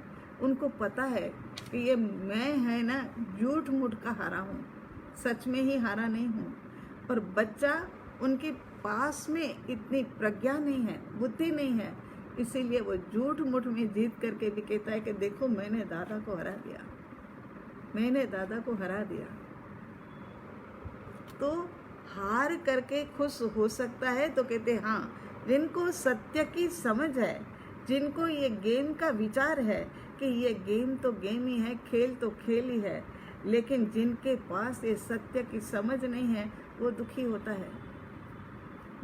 उनको पता है कि ये मैं है ना झूठ मूठ का हारा हूँ, सच में ही हारा नहीं हूँ। और बच्चा, उनके पास में इतनी प्रज्ञा नहीं है, बुद्धि नहीं है, इसीलिए वो झूठ मूठ में जीत करके भी कहता है कि देखो मैंने दादा को हरा दिया, मैंने दादा को हरा दिया। तो हार करके खुश हो सकता है तो कहते हाँ, जिनको सत्य की समझ है, जिनको ये गेम का विचार है कि ये गेम तो गेम ही है, खेल तो खेल ही है, लेकिन जिनके पास ये सत्य की समझ नहीं है वो दुखी होता है।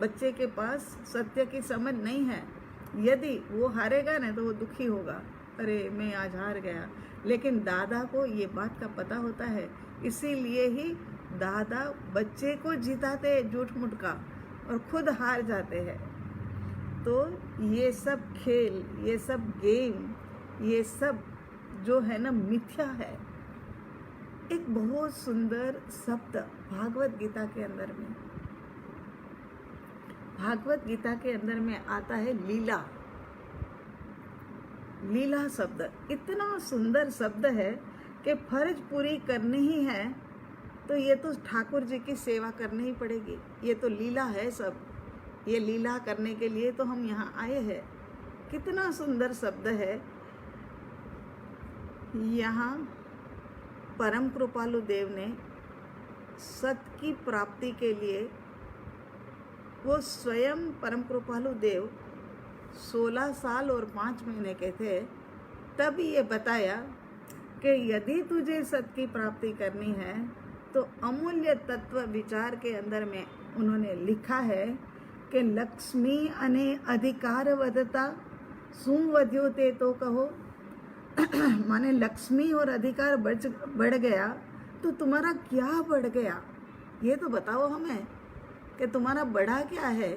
बच्चे के पास सत्य की समझ नहीं है, यदि वो हारेगा ना तो वो दुखी होगा, अरे मैं आज हार गया। लेकिन दादा को ये बात का पता होता है, इसीलिए ही दादा बच्चे को जिताते हैं झूठ मूठ का, और खुद हार जाते हैं। तो ये सब खेल, ये सब गेम, ये सब जो है ना मिथ्या है। एक बहुत सुंदर शब्द भागवत गीता के अंदर में, भागवत गीता के अंदर में आता है लीला। लीला शब्द इतना सुंदर शब्द है कि फर्ज पूरी करनी ही है तो ये तो ठाकुर जी की सेवा करनी ही पड़ेगी। ये तो लीला है सब, ये लीला करने के लिए तो हम यहाँ आए हैं। कितना सुंदर शब्द है। यहाँ परम कृपालु देव ने सत की प्राप्ति के लिए, वो स्वयं परम कृपालु देव 16 साल और 5 महीने के थे, तब ये बताया कि यदि तुझे सत की प्राप्ति करनी है तो अमूल्य तत्व विचार के अंदर में उन्होंने लिखा है कि लक्ष्मी अने अधिकार वदता सुवध्योते तो कहो। माने लक्ष्मी और अधिकार बढ़ गया तो तुम्हारा क्या बढ़ गया, ये तो बताओ हमें कि तुम्हारा बढ़ा क्या है।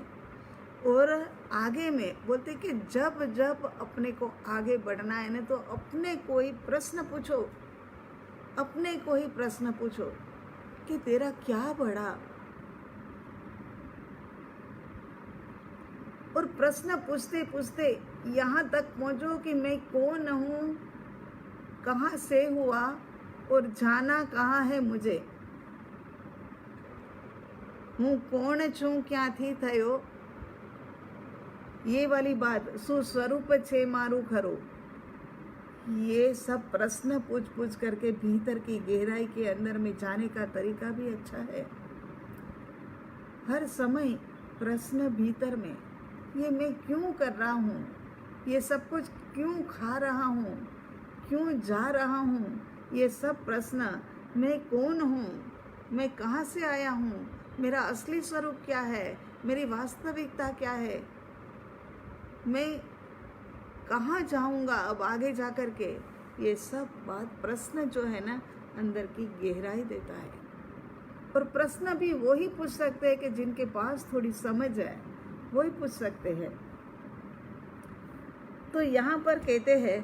और आगे में बोलते कि जब जब अपने को आगे बढ़ना है ना तो अपने को ही प्रश्न पूछो, अपने को ही प्रश्न पूछो कि तेरा क्या बढ़ा। और प्रश्न पूछते पूछते यहाँ तक पहुँचो कि मैं कौन हूँ, कहाँ से हुआ और जाना कहाँ है मुझे, હું કોણ છું, ક્યાંથી થયો, ये वाली बात, શું સ્વરૂપ છે મારું ખરું, ये सब प्रश्न पूछ पूछ करके भीतर की गहराई के अंदर में जाने का तरीका भी अच्छा है। हर समय प्रश्न भीतर में, ये मैं क्यों कर रहा हूँ, ये सब कुछ क्यों खा रहा हूँ, क्यों जा रहा हूँ, ये सब प्रश्न, मैं कौन हूँ, मैं कहाँ से आया हूँ, मेरा असली स्वरूप क्या है, मेरी वास्तविकता क्या है, मैं कहाँ जाऊँगा अब आगे जा कर के, ये सब बात प्रश्न जो है ना अंदर की गहराई देता है। और प्रश्न भी वही पूछ सकते हैं कि जिनके पास थोड़ी समझ है, वही पूछ सकते हैं। तो यहाँ पर कहते हैं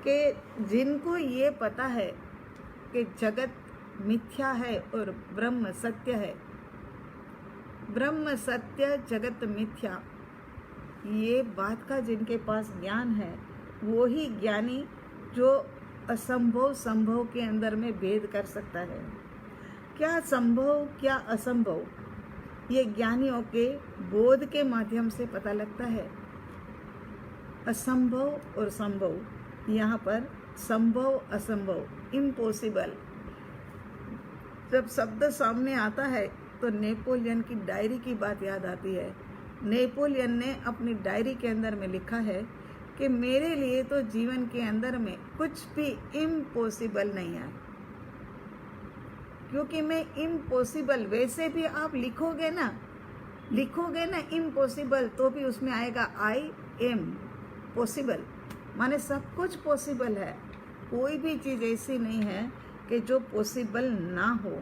कि जिनको ये पता है कि जगत मिथ्या है और ब्रह्म सत्य है, ब्रह्म सत्य जगत मिथ्या, ये बात का जिनके पास ज्ञान है, वो ही ज्ञानी जो असंभव संभव के अंदर में भेद कर सकता है। क्या संभव क्या असंभव, ये ज्ञानियों के बोध के माध्यम से पता लगता है। असंभव और संभव, यहाँ पर संभव असंभव, इम्पॉसिबल, जब शब्द सामने आता है तो नेपोलियन की डायरी की बात याद आती है। नेपोलियन ने अपनी डायरी के अंदर में लिखा है कि मेरे लिए तो जीवन के अंदर में कुछ भी इम्पॉसिबल नहीं है, क्योंकि मैं इम्पॉसिबल, वैसे भी आप लिखोगे ना इम्पॉसिबल, तो भी उसमें आएगा आई एम पॉसिबल, माने सब कुछ पॉसिबल है। कोई भी चीज़ ऐसी नहीं है कि जो पॉसिबल ना हो।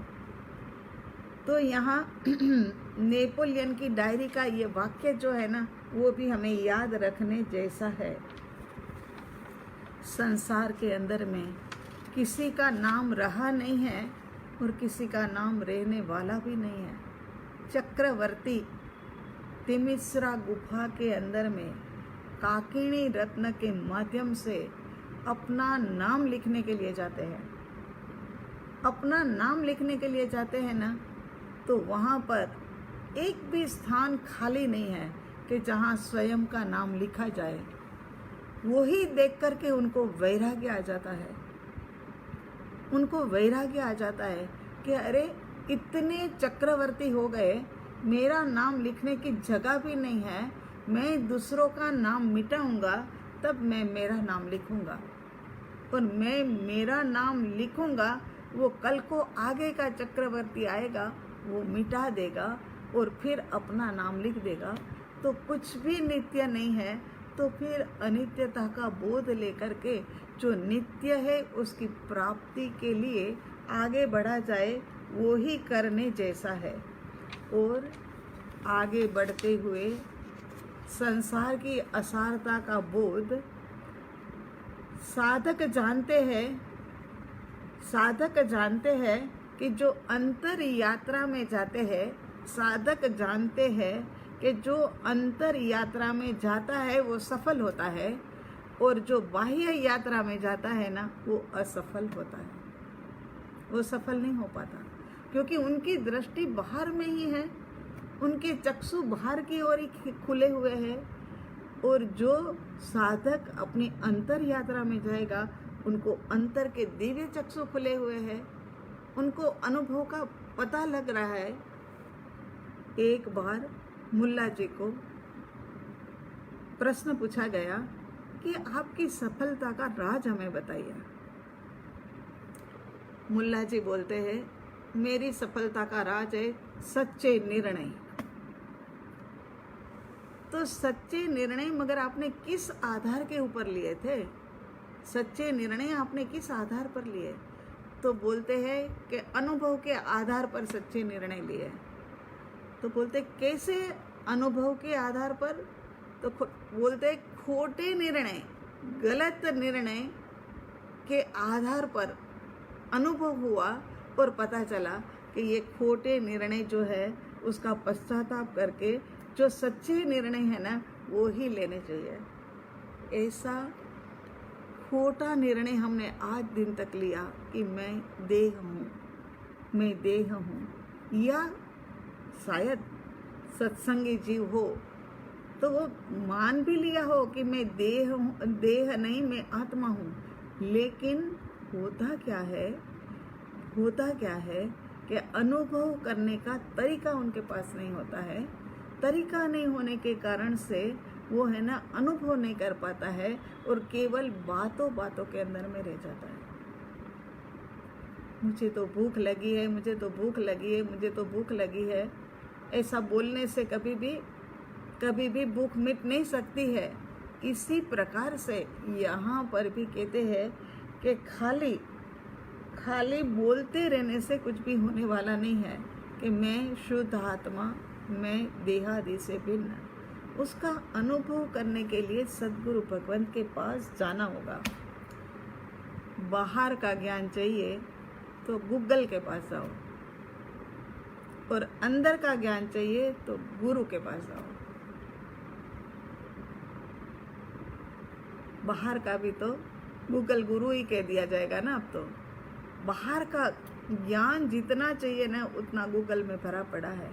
तो यहाँ नेपोलियन की डायरी का ये वाक्य जो है ना, वो भी हमें याद रखने जैसा है। संसार के अंदर में किसी का नाम रहा नहीं है और किसी का नाम रहने वाला भी नहीं है। चक्रवर्ती तिमिस्रा गुफा के अंदर में काकिनी रत्न के माध्यम से अपना नाम लिखने के लिए जाते हैं। अपना नाम लिखने के लिए जाते हैं ना, तो वहाँ पर एक भी स्थान खाली नहीं है कि जहाँ स्वयं का नाम लिखा जाए। वही देख कर के उनको वैराग्य आ जाता है। उनको वैराग्य आ जाता है कि अरे इतने चक्रवर्ती हो गए, मेरा नाम लिखने की जगह भी नहीं है, मैं दूसरों का नाम मिटाऊंगा तब मैं मेरा नाम लिखूंगा, और मैं मेरा नाम लिखूंगा, वो कल को आगे का चक्रवर्ती आएगा, वो मिटा देगा और फिर अपना नाम लिख देगा। तो कुछ भी नित्य नहीं है, तो फिर अनित्यता का बोध लेकर के जो नित्य है उसकी प्राप्ति के लिए आगे बढ़ा जाए, वो ही करने जैसा है। और आगे बढ़ते हुए संसार की असारता का बोध साधक जानते हैं कि जो अंतर यात्रा में जाते हैं, साधक जानते हैं कि जो अंतर यात्रा में जाता है वो सफल होता है, और जो बाह्य यात्रा में जाता है ना, वो असफल होता है, वो सफल नहीं हो पाता, क्योंकि उनकी दृष्टि बाहर में ही है, उनके चक्षु बाहर की ओर ही खुले हुए हैं। और जो साधक अपनी अंतर यात्रा में जाएगा, उनको अंतर के दिव्य चक्षु खुले हुए हैं, उनको अनुभव का पता लग रहा है। एक बार मुल्ला जी को प्रश्न पूछा गया कि आपकी सफलता का राज हमें बताइए। मुल्ला जी बोलते हैं, मेरी सफलता का राज है सच्चे निर्णय। तो सच्चे निर्णय, मगर आपने किस आधार के ऊपर लिए थे? सच्चे निर्णय आपने किस आधार पर लिए? तो बोलते हैं कि अनुभव के आधार पर सच्चे निर्णय लिए। तो बोलते कैसे अनुभव के आधार पर? तो बोलते खोटे निर्णय, गलत निर्णय के आधार पर अनुभव हुआ और पता चला कि ये खोटे निर्णय जो है उसका पश्चाताप करके जो सच्चे निर्णय है ना, वो ही लेने चाहिए। ऐसा खोटा निर्णय हमने आज दिन तक लिया कि मैं देह हूँ, मैं देह हूँ, या शायद सत्संगी जीव हो तो वो मान भी लिया हो कि मैं देह हूँ, देह नहीं मैं आत्मा हूँ, लेकिन होता क्या है कि अनुभव करने का तरीका उनके पास नहीं होता है। तरीका नहीं होने के कारण से वो है ना अनुभव नहीं कर पाता है और केवल बातों बातों के अंदर में रह जाता है। मुझे तो भूख लगी है, मुझे तो भूख लगी है, मुझे तो भूख लगी है, ऐसा बोलने से कभी भी भूख मिट नहीं सकती है। इसी प्रकार से यहाँ पर भी कहते हैं कि खाली बोलते रहने से कुछ भी होने वाला नहीं है कि मैं शुद्ध आत्मा, मैं देहादि से भिन्न। उसका अनुभव करने के लिए सद्गुरु भगवंत के पास जाना होगा। बाहर का ज्ञान चाहिए तो गूगल के पास जाओ, और अंदर का ज्ञान चाहिए तो गुरु के पास जाओ। बाहर का भी तो गूगल गुरु ही कह दिया जाएगा ना। अब तो बाहर का ज्ञान जितना चाहिए ना उतना गूगल में भरा पड़ा है,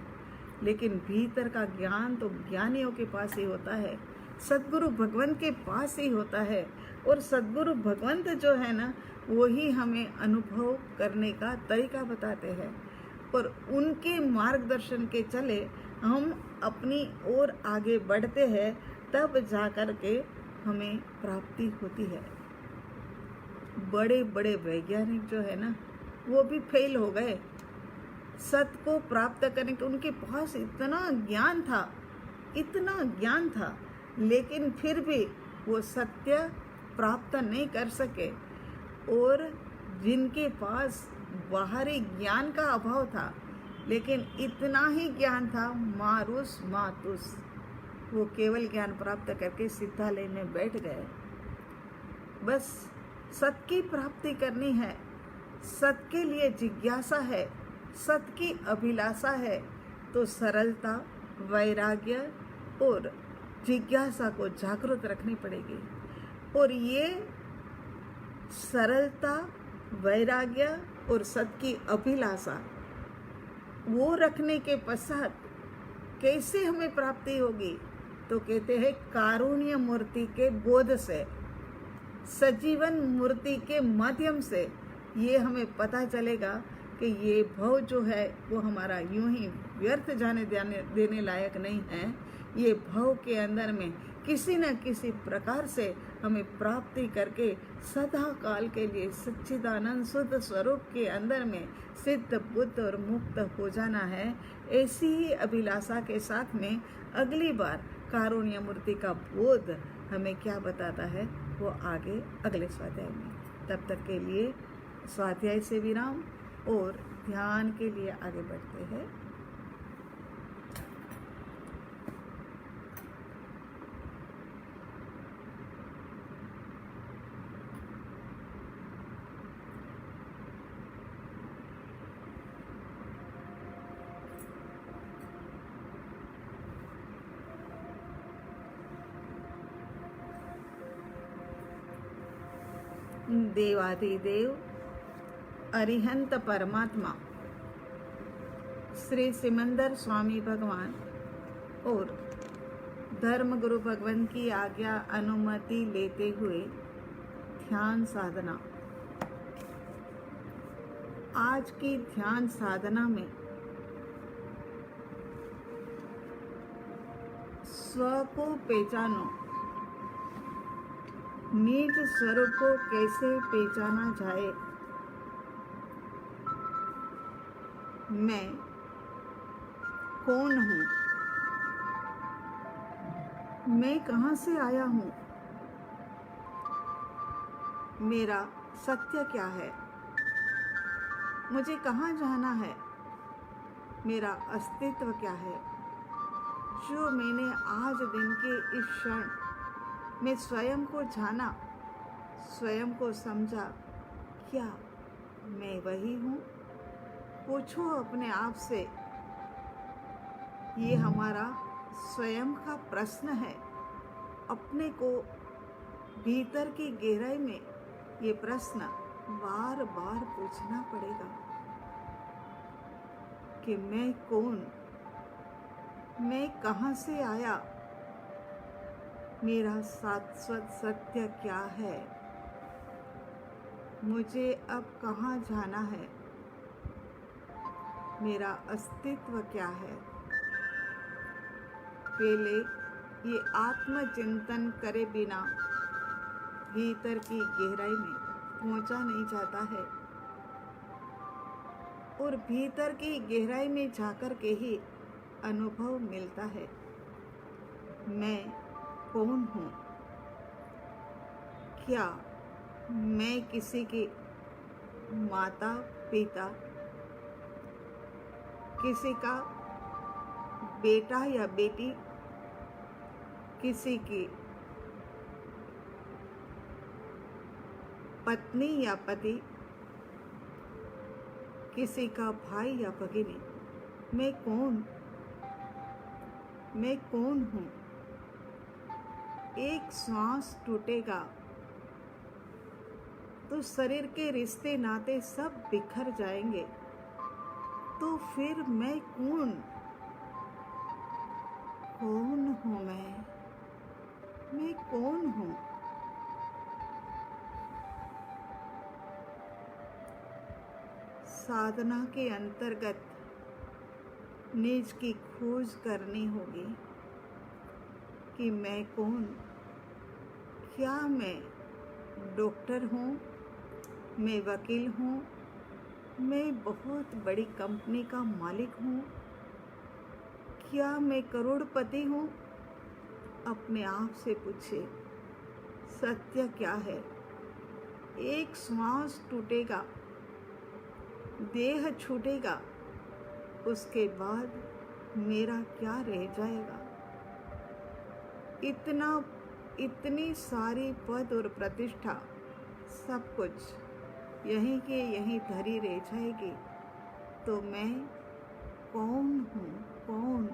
लेकिन भीतर का ज्ञान तो ज्ञानियों के पास ही होता है, सद्गुरु भगवंत के पास ही होता है। और सद्गुरु भगवंत जो है ना वही हमें अनुभव करने का तरीका बताते हैं, और उनके मार्गदर्शन के चले हम अपनी ओर आगे बढ़ते हैं, तब जा कर के हमें प्राप्ति होती है। बड़े बड़े वैज्ञानिक जो है ना वो भी फेल हो गए सत्य को प्राप्त करने के। उनके पास इतना ज्ञान था, लेकिन फिर भी वो सत्य प्राप्त नहीं कर सके। और जिनके पास बाहरी ज्ञान का अभाव था, लेकिन इतना ही ज्ञान था मारुस मातुस, वो केवल ज्ञान प्राप्त करके सिद्धालय में बैठ गए। बस सत्य की प्राप्ति करनी है, सत्य के लिए जिज्ञासा है, सत्य की अभिलाषा है, तो सरलता, वैराग्य और जिज्ञासा को जागृत रखनी पड़ेगी। और ये सरलता, वैराग्य और सत्य की अभिलाषा वो रखने के पश्चात कैसे हमें प्राप्ति होगी? तो कहते हैं कारुण्य मूर्ति के बोध से, सजीवन मूर्ति के माध्यम से ये हमें पता चलेगा कि ये भव जो है वो हमारा यूं ही व्यर्थ जाने देने लायक नहीं है। ये भव के अंदर में किसी न किसी प्रकार से हमें प्राप्ति करके सदा काल के लिए सच्चिदानंद शुद्ध स्वरूप के अंदर में सिद्ध, बुद्ध और मुक्त हो जाना है। ऐसी ही अभिलाषा के साथ में अगली बार कारुण्य मूर्ति का बोध हमें क्या बताता है वो आगे अगले स्वाध्याय में। तब तक के लिए स्वाध्याय से विराम और ध्यान के लिए आगे बढ़ते हैं। देवाधिदेव अरिहंत परमात्मा श्री सिमंदर स्वामी भगवान और धर्म गुरु भगवान की आज्ञा अनुमति लेते हुए ध्यान साधना। आज की ध्यान साधना में स्व को पहचानो। निज स्वरूप को कैसे पहचाना जाए? मैं कौन हूँ? मैं कहाँ से आया हूँ? मेरा सत्य क्या है? मुझे कहाँ जाना है? मेरा अस्तित्व क्या है? जो मैंने आज दिन के इस क्षण मैं स्वयं को जाना, स्वयं को समझा, क्या मैं वही हूँ? पूछो अपने आप से, ये हमारा स्वयं का प्रश्न है। अपने को भीतर की गहराई में ये प्रश्न बार बार पूछना पड़ेगा कि मैं कौन, मैं कहाँ से आया, मेरा शाश्वत सत्य क्या है, मुझे अब कहाँ जाना है, मेरा अस्तित्व क्या है। पहले ये आत्मचिंतन करे बिना भीतर की गहराई में पहुंचा नहीं जाता है, और भीतर की गहराई में जाकर के ही अनुभव मिलता है मैं कौन हूँ। क्या मैं किसी की माता पिता, किसी का बेटा या बेटी, किसी की पत्नी या पति, किसी का भाई या भगिनी, मैं कौन हूँ। एक श्वास टूटेगा तो शरीर के रिश्ते नाते सब बिखर जाएंगे, तो फिर मैं कौन हूँ। मैं कौन हूँ। साधना के अंतर्गत निज की खोज करनी होगी कि मैं कौन। क्या मैं डॉक्टर हूँ, मैं वकील हूँ, मैं बहुत बड़ी कंपनी का मालिक हूँ, क्या मैं करोड़पति हूँ। अपने आप से पूछिए सत्य क्या है। एक श्वास टूटेगा, देह छूटेगा, उसके बाद मेरा क्या रह जाएगा। इतनी सारी पद और प्रतिष्ठा, सब कुछ यहीं के यहीं धरी रह जाएगी, तो मैं कौन हूँ। कौन।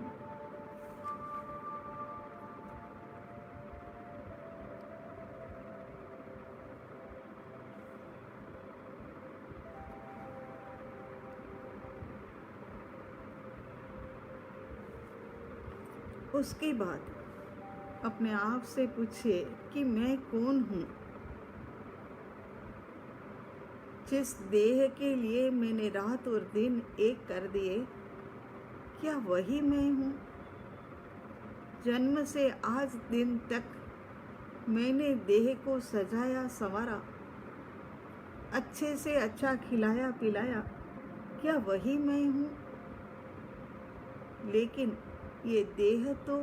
उसके बाद अपने आप से पूछिए कि मैं कौन हूँ। जिस देह के लिए मैंने रात और दिन एक कर दिए, क्या वही मैं हूँ। जन्म से आज दिन तक मैंने देह को सजाया संवारा, अच्छे से अच्छा खिलाया पिलाया, क्या वही मैं हूँ। लेकिन ये देह तो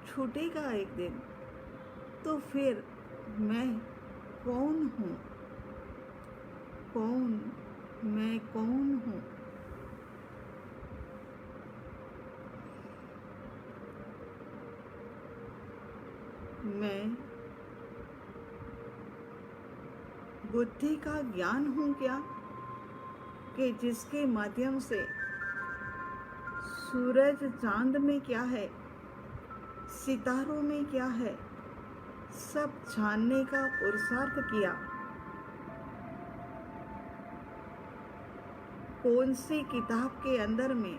छूटेगा एक दिन, तो फिर मैं कौन हूँ। कौन। मैं कौन हूँ। मैं बुद्धि का ज्ञान हूँ क्या, कि जिसके माध्यम से सूरज चांद में क्या है, सितारों में क्या है, सब जानने का पुरुषार्थ किया। कौन सी किताब के अंदर में,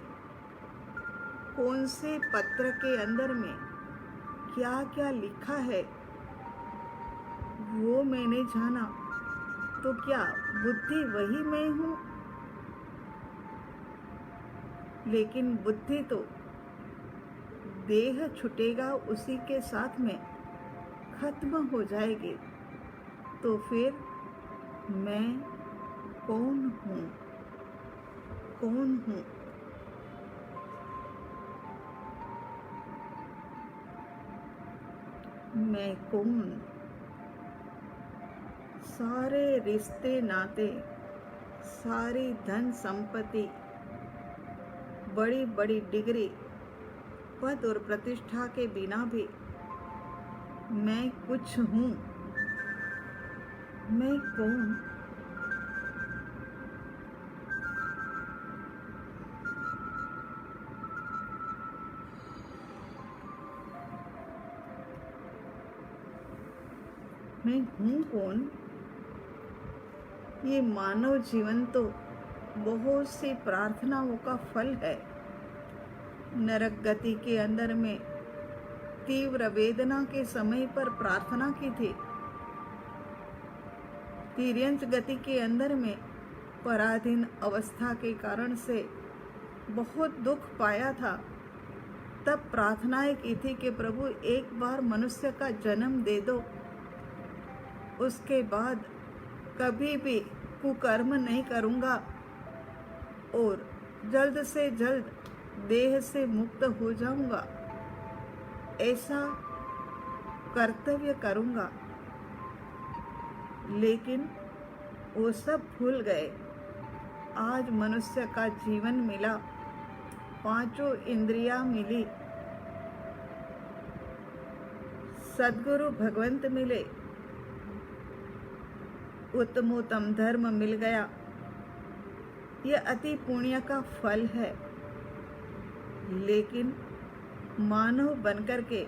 कौन से पत्र के अंदर में क्या क्या लिखा है, वो मैंने जाना, तो क्या बुद्धि वही मैं हूँ। लेकिन बुद्धि तो देह छूटेगा उसी के साथ में खत्म हो जाएगी, तो फिर मैं कौन हूँ। कौन हूँ। मैं कौन। सारे रिश्ते नाते, सारी धन संपत्ति, बड़ी बड़ी डिग्री, पद और प्रतिष्ठा के बिना भी मैं कुछ हूँ। मैं कौन। मैं हूँ कौन? ये मानव जीवन तो बहुत सी प्रार्थनाओं का फल है। नरक गति के अंदर में तीव्र वेदना के समय पर प्रार्थना की थी। तिर्यंच गति के अंदर में पराधीन अवस्था के कारण से बहुत दुख पाया था। तब प्रार्थनाएं की थी कि प्रभु एक बार मनुष्य का जन्म दे दो, उसके बाद कभी भी कुकर्म नहीं करूँगा और जल्द से जल्द देह से मुक्त हो जाऊँगा, ऐसा कर्तव्य करूँगा। लेकिन वो सब भूल गए। आज मनुष्य का जीवन मिला, पांचों इंद्रियां मिली, सद्गुरु भगवंत मिले, उत्तमोत्तम धर्म मिल गया। यह अति पुण्य का फल है। लेकिन मानव बनकर के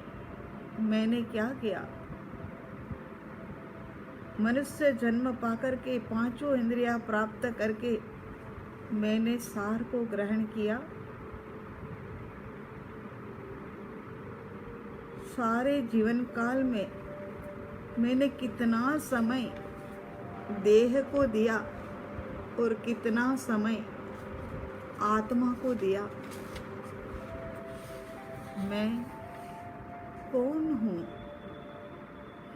मैंने क्या किया? मनुष्य जन्म पाकर के पांचों इंद्रियां प्राप्त करके मैंने सार को ग्रहण किया। सारे जीवन काल में मैंने कितना समय देह को दिया और कितना समय आत्मा को दिया। मैं कौन हूँ?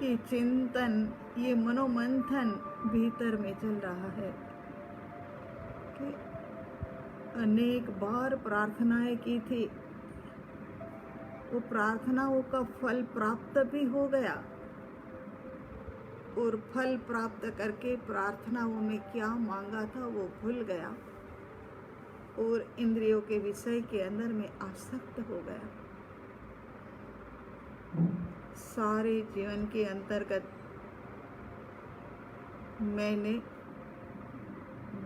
ये चिंतन, ये मनोमंथन भीतर में चल रहा है कि अनेक बार प्रार्थनाएं की थी। वो प्रार्थनाओं का फल प्राप्त भी हो गया और फल प्राप्त करके प्रार्थनाओं में क्या मांगा था वो भूल गया और इंद्रियों के विषय के अंदर में आसक्त हो गया। सारे जीवन के अंतर्गत मैंने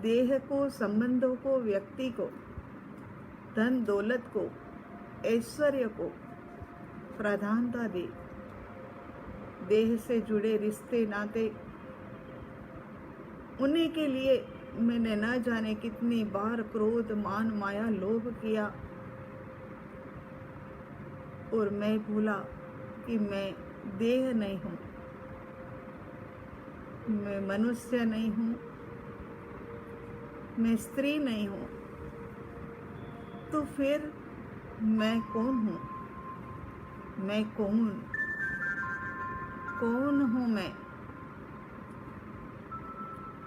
देह को, संबंधों को, व्यक्ति को, धन दौलत को, ऐश्वर्य को प्रधानता दी। देह से जुड़े रिश्ते नाते, उन्हीं के लिए मैंने न जाने कितनी बार क्रोध, मान, माया, लोभ किया और मैं भूला कि मैं देह नहीं हूँ, मैं मनुष्य नहीं हूँ, मैं स्त्री नहीं हूँ। तो फिर मैं कौन हूँ? मैं कौन हूँ? मैं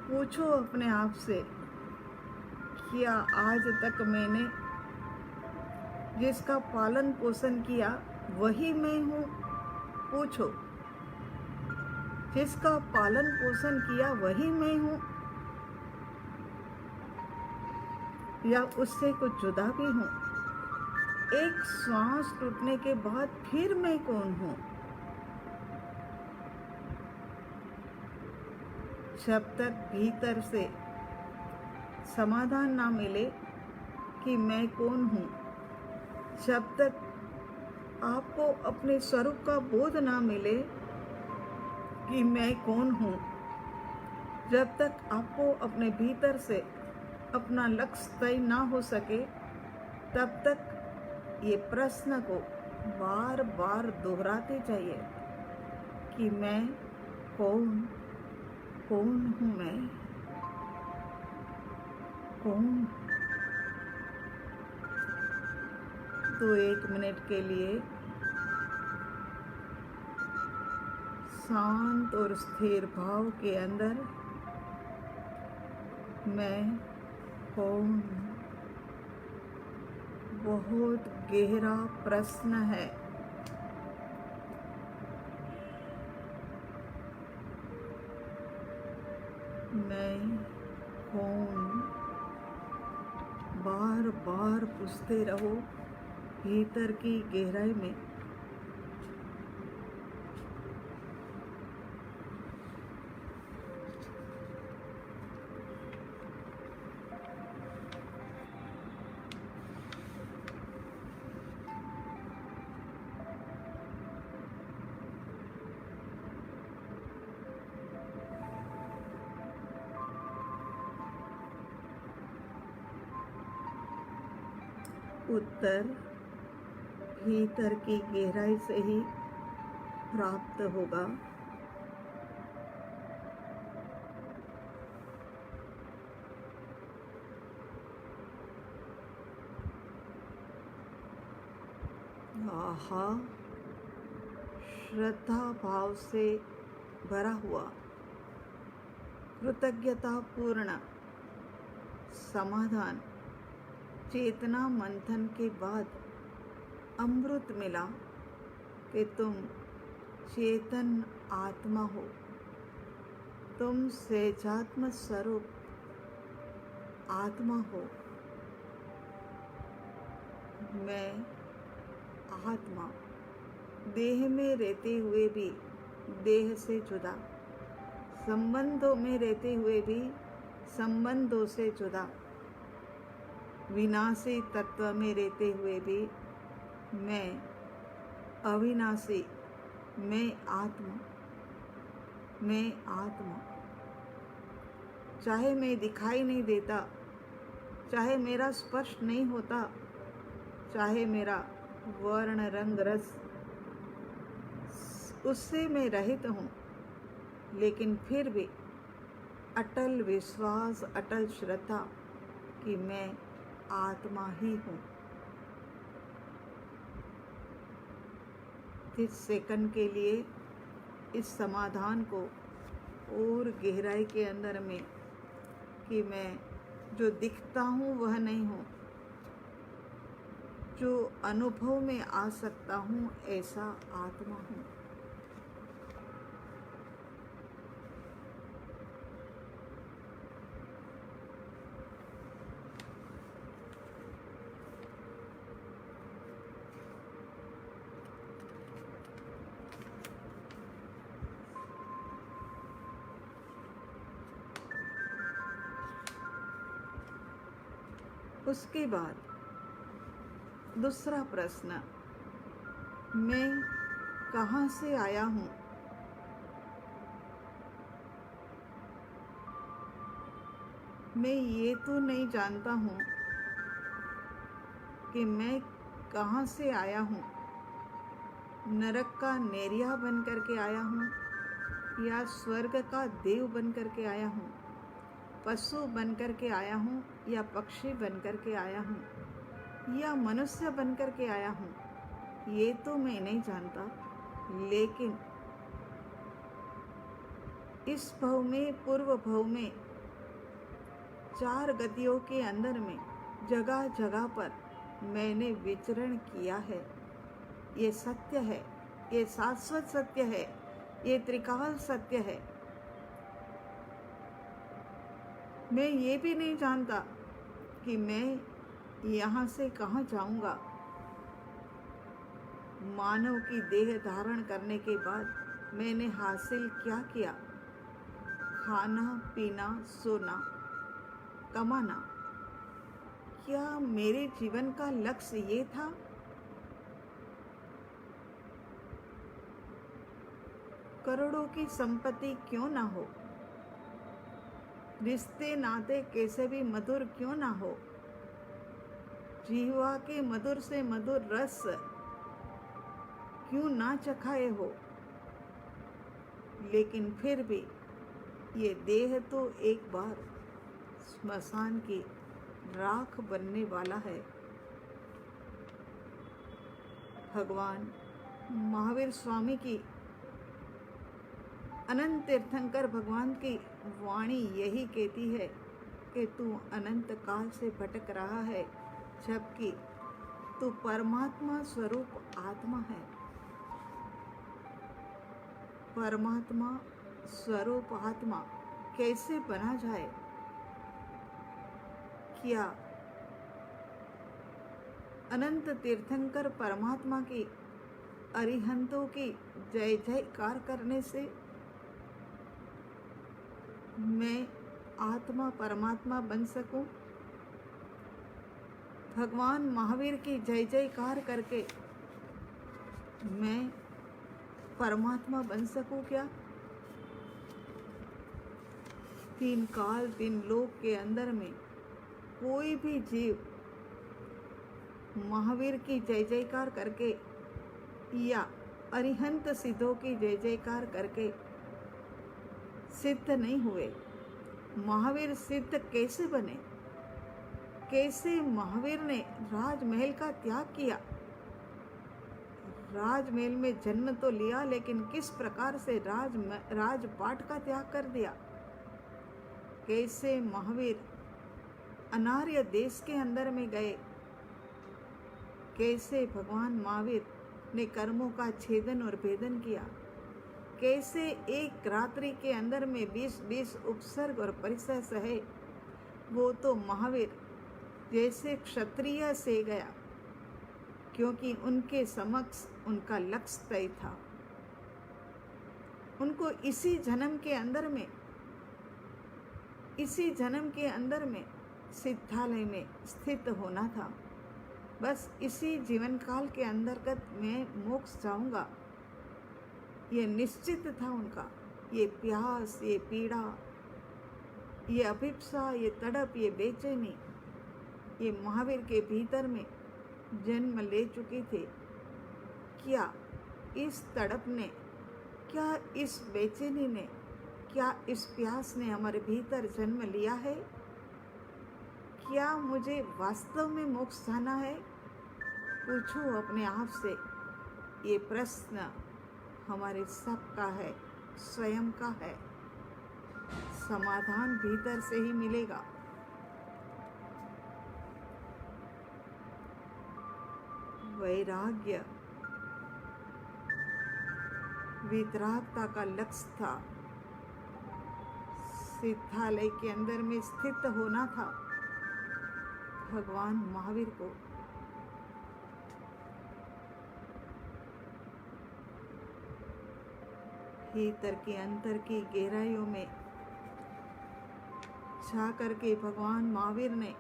पूछो अपने आप से, क्या आज तक मैंने जिसका पालन पोषण किया वही मैं हूँ? पूछो, जिसका पालन पोषण किया वही मैं हूँ या उससे कुछ जुदा भी हूँ? एक श्वास टूटने के बाद फिर मैं कौन हूँ? जब तक भीतर से समाधान ना मिले कि मैं कौन हूँ, जब तक आपको अपने स्वरूप का बोध ना मिले कि मैं कौन हूँ, जब तक आपको अपने भीतर से अपना लक्ष्य तय ना हो सके, तब तक ये प्रश्न को बार बार दोहराते जाइए कि मैं कौन हूँ? मैं कौन? तो 1 मिनट के लिए शांत और स्थिर भाव के अंदर मैं कौन? बहुत गहरा प्रश्न है। मैं कौन? बार बार पूछते रहो भीतर की गहराई में। उत्तर भीतर की गहराई से ही प्राप्त होगा। आहा, श्रद्धा भाव से भरा हुआ कृतज्ञता पूर्ण समाधान चेतना मंथन के बाद अमृत मिला कि तुम चेतन आत्मा हो, तुम सहजात्म स्वरूप आत्मा हो। मैं आत्मा देह में रहते हुए भी देह से जुदा, संबंधों में रहते हुए भी संबंधों से जुदा, विनाशी तत्व में रहते हुए भी मैं अविनाशी, मैं आत्मा, मैं आत्मा। चाहे मैं दिखाई नहीं देता, चाहे मेरा स्पर्श नहीं होता, चाहे मेरा वर्ण रंग रस उससे मैं रहित हूँ, लेकिन फिर भी अटल विश्वास, अटल श्रद्धा कि मैं आत्मा ही हूँ। इस सेकंड के लिए इस समाधान को और गहराई के अंदर में कि मैं जो दिखता हूँ वह नहीं हूँ, जो अनुभव में आ सकता हूँ ऐसा आत्मा हूँ। उसके बाद दूसरा प्रश्न, मैं कहाँ से आया हूँ? मैं ये तो नहीं जानता हूँ कि मैं कहाँ से आया हूँ। नरक का नेरिया बन करके आया हूँ या स्वर्ग का देव बन करके आया हूँ, पशु बन करके आया हूँ या पक्षी बन करके आया हूँ या मनुष्य बन करके आया हूँ, ये तो मैं नहीं जानता। लेकिन इस भव में, पूर्व भव में, चार गतियों के अंदर में जगह जगह पर मैंने विचरण किया है। ये सत्य है, ये शाश्वत सत्य है, ये त्रिकाल सत्य है। मैं ये भी नहीं जानता कि मैं यहाँ से कहाँ जाऊँगा। मानव की देह धारण करने के बाद मैंने हासिल क्या किया? खाना, पीना, सोना, कमाना। क्या मेरे जीवन का लक्ष्य ये था? करोड़ों की संपत्ति क्यों ना हो, रिश्ते नाते कैसे भी मधुर क्यों ना हो, जीवा के मधुर से मधुर रस क्यों ना चखाए हो, लेकिन फिर भी ये देह तो एक बार स्मशान की राख बनने वाला है। भगवान महावीर स्वामी की, अनंत तीर्थंकर भगवान की वाणी यही कहती है कि तू अनंत काल से भटक रहा है, जबकि तू परमात्मा स्वरूप आत्मा है। परमात्मा स्वरूप आत्मा कैसे बना जाए? क्या अनंत तीर्थंकर परमात्मा की, अरिहंतों की जय जयकार करने से मैं आत्मा परमात्मा बन सकूं? भगवान महावीर की जय जयकार करके मैं परमात्मा बन सकूं क्या? तीन काल, तीन लोक के अंदर में कोई भी जीव महावीर की जय जयकार करके या अरिहंत सिद्धों की जय जयकार करके सिद्ध नहीं हुए। महावीर सिद्ध कैसे बने? कैसे महावीर ने राजमहल का त्याग किया? राजमहल में जन्म तो लिया, लेकिन किस प्रकार से राजपाट का त्याग कर दिया? कैसे महावीर अनार्य देश के अंदर में गए? कैसे भगवान महावीर ने कर्मों का छेदन और भेदन किया? कैसे एक रात्रि के अंदर में 20 उपसर्ग और परिचय सहे? वो तो महावीर जैसे क्षत्रिय से गया, क्योंकि उनके समक्ष उनका लक्ष्य तय था। उनको इसी जन्म के अंदर में सिद्धालय में स्थित होना था। बस इसी जीवन काल के अंतर्गत मैं मोक्ष जाऊंगा, ये निश्चित था उनका। ये प्यास, ये पीड़ा, ये अभिप्सा, ये तड़प, ये बेचैनी, ये महावीर के भीतर में जन्म ले चुकी थी। क्या इस तड़प ने, क्या इस बेचैनी ने, क्या इस प्यास ने हमारे भीतर जन्म लिया है? क्या मुझे वास्तव में मोक्ष जाना है? पूछो अपने आप से। ये प्रश्न हमारे सबका है, स्वयं का है। समाधान भीतर से ही मिलेगा। वैराग्य वितरागता का लक्ष्य था। सिद्धालय के अंदर में स्थित होना था भगवान महावीर को। भीतर की अंतर की गहराइयों में जा करके भगवान महावीर ने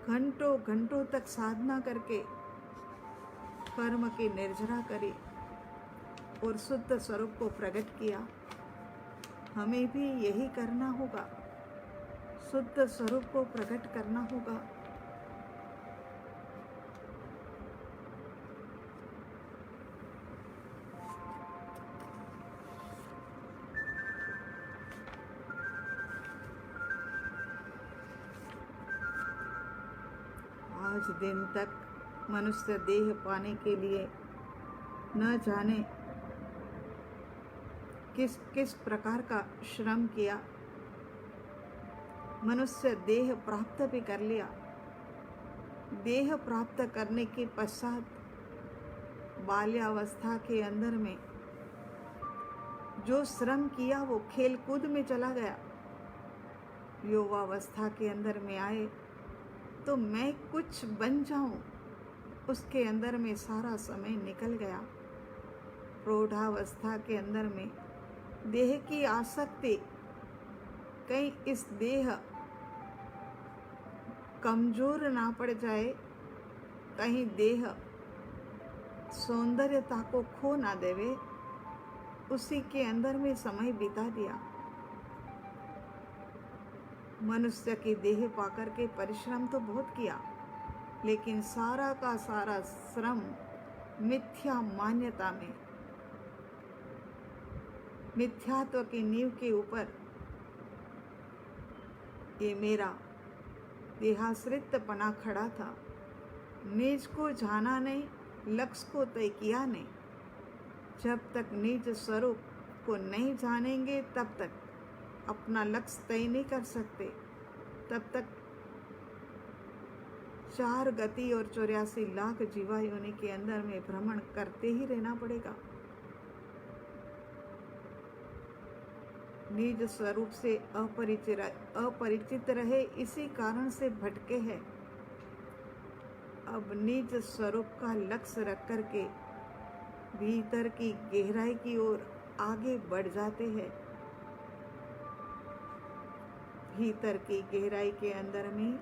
घंटों घंटों तक साधना करके कर्म की निर्जरा करी और शुद्ध स्वरूप को प्रकट किया। हमें भी यही करना होगा, शुद्ध स्वरूप को प्रकट करना होगा। आज दिन तक मनुष्य देह पाने के लिए न जाने किस किस प्रकार का श्रम किया। मनुष्य देह प्राप्त भी कर लिया। देह प्राप्त करने के पश्चात बाल्यावस्था के अंदर में जो श्रम किया वो खेल कूद में चला गया। युवावस्था के अंदर में आए तो मैं कुछ बन जाऊं, उसके अंदर में सारा समय निकल गया। प्रौढ़ावस्था के अंदर में देह की आसक्ति, कहीं इस देह कमजोर ना पड़ जाए, कहीं देह सौंदर्यता को खो ना देवे, उसी के अंदर में समय बिता दिया। मनुष्य की देह पाकर के परिश्रम तो बहुत किया, लेकिन सारा का सारा श्रम मिथ्या मान्यता में, मिथ्यात्व की नींव के ऊपर ये मेरा देहाश्रितपना खड़ा था। निज को जाना नहीं, लक्ष्य को तय किया नहीं। जब तक निज स्वरूप को नहीं जानेंगे तब तक अपना लक्ष्य तय नहीं कर सकते। तब तक 4 गति और 84 लाख जीवा योनि के अंदर में भ्रमण करते ही रहना पड़ेगा। निज स्वरूप से अपरिचित रहे, इसी कारण से भटके हैं। अब निज स्वरूप का लक्ष्य रख करके भीतर की गहराई की ओर आगे बढ़ जाते हैं। भीतर की गहराई के अंदर में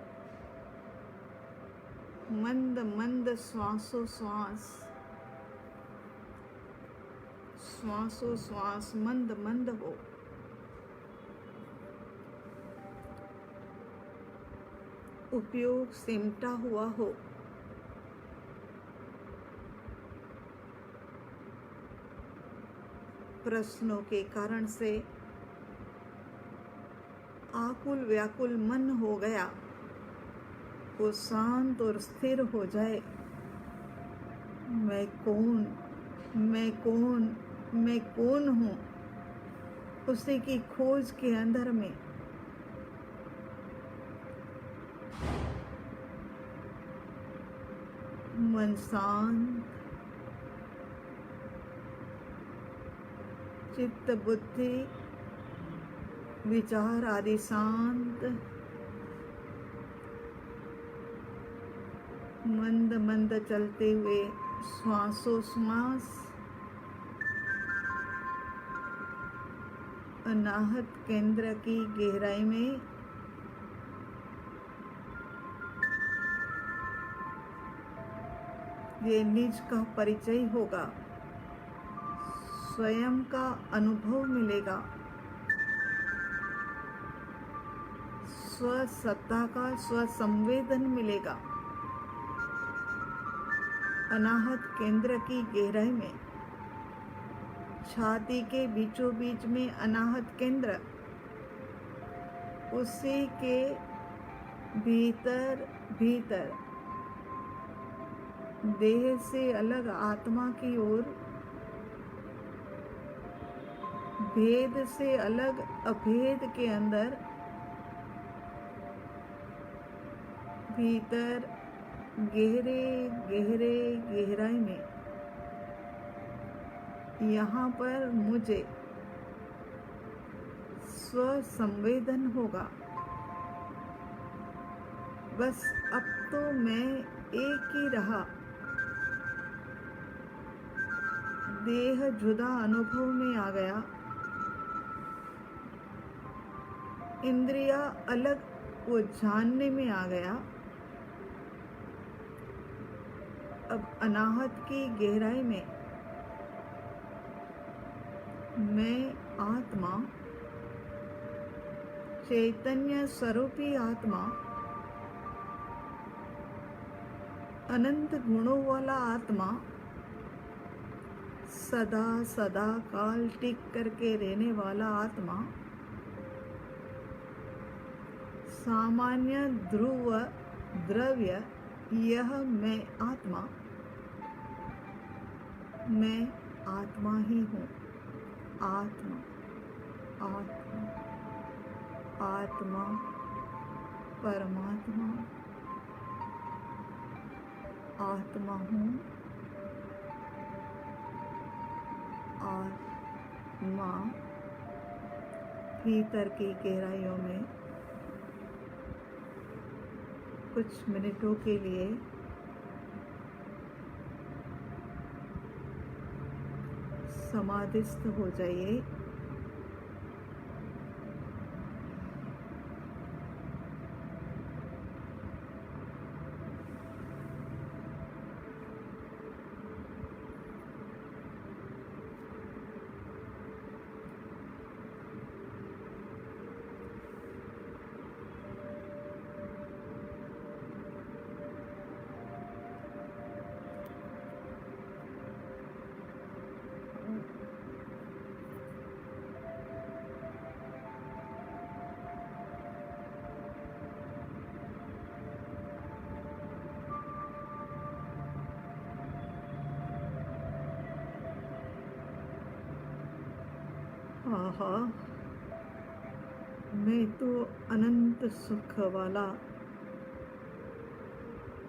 मंद मंद श्वासोश्वास मंद मंद हो। उपयोग सिमटा हुआ हो। प्रश्नों के कारण से आकुल व्याकुल मन हो गया, वो शांत और स्थिर हो जाए। मैं कौन, मैं कौन, मैं कौन हूँ, उसी की खोज के अंदर में मन शांत, चित्त बुद्धि विचार आदि शांत, मंद मंद चलते हुए श्वासोश्वास अनाहत केंद्र की गहराई में ये निज का परिचय होगा, स्वयं का अनुभव मिलेगा, स्वसत्ता का स्वसंवेदन मिलेगा। अनाहत केंद्र की गहराई में छाती के बीचों बीच में अनाहत केंद्र, उसी के भीतर भीतर देह से अलग आत्मा की ओर, भेद से अलग अभेद के अंदर, भीतर गहरे गहरे गहराई में, यहाँ पर मुझे स्वसंवेदन होगा। बस अब तो मैं एक ही रहा, देह जुदा अनुभव में आ गया, इंद्रिया अलग वो जानने में आ गया। अब अनाहत की गहराई में मैं आत्मा, चैतन्य स्वरूपी आत्मा, अनंत गुणों वाला आत्मा, सदा सदा काल टिक करके रहने वाला आत्मा, सामान्य ध्रुव द्रव्य, यह मैं आत्मा ही हूँ। आत्मा आत्मा आत्मा परमात्मा, आत्मा हूँ, आत्मा भीतर की गहराइयों में कुछ मिनटों के लिए समाधिस्थ हो जाइए। आहा, मैं तो अनंत सुख वाला,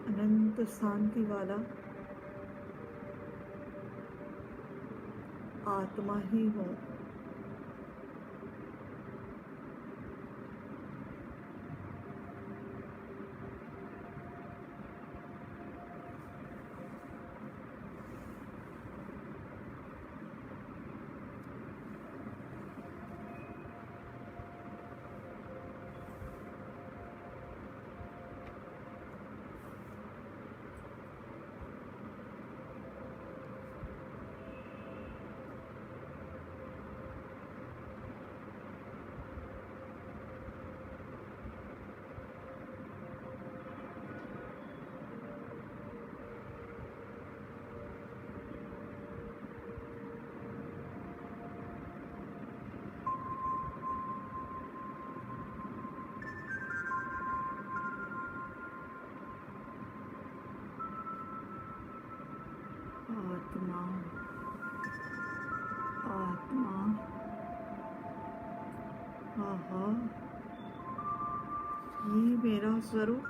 अनंत शांति वाला आत्मा ही हूँ। हाँ, ये मेरा स्वरूप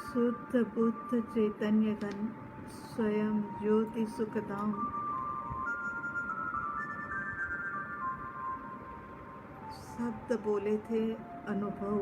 शुद्ध बुद्ध चैतन्य घन स्वयं ज्योति सुखधाम शब्द बोले थे अनुभव।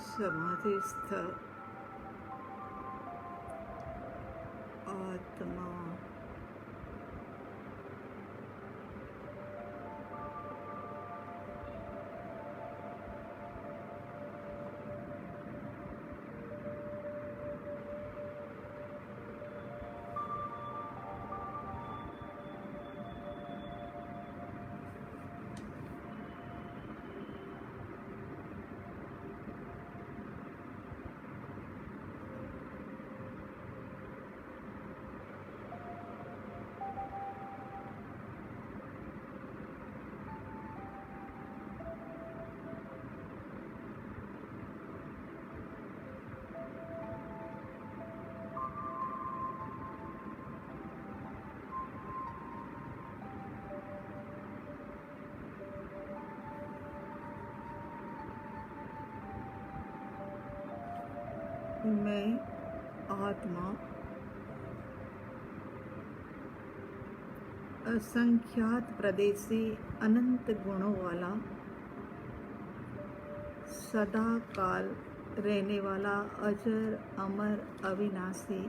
समाधिस्थ आत्मा मैं आत्मा असंख्यात प्रदेशी अनंत गुणों वाला सदा काल रहने वाला अजर अमर अविनाशी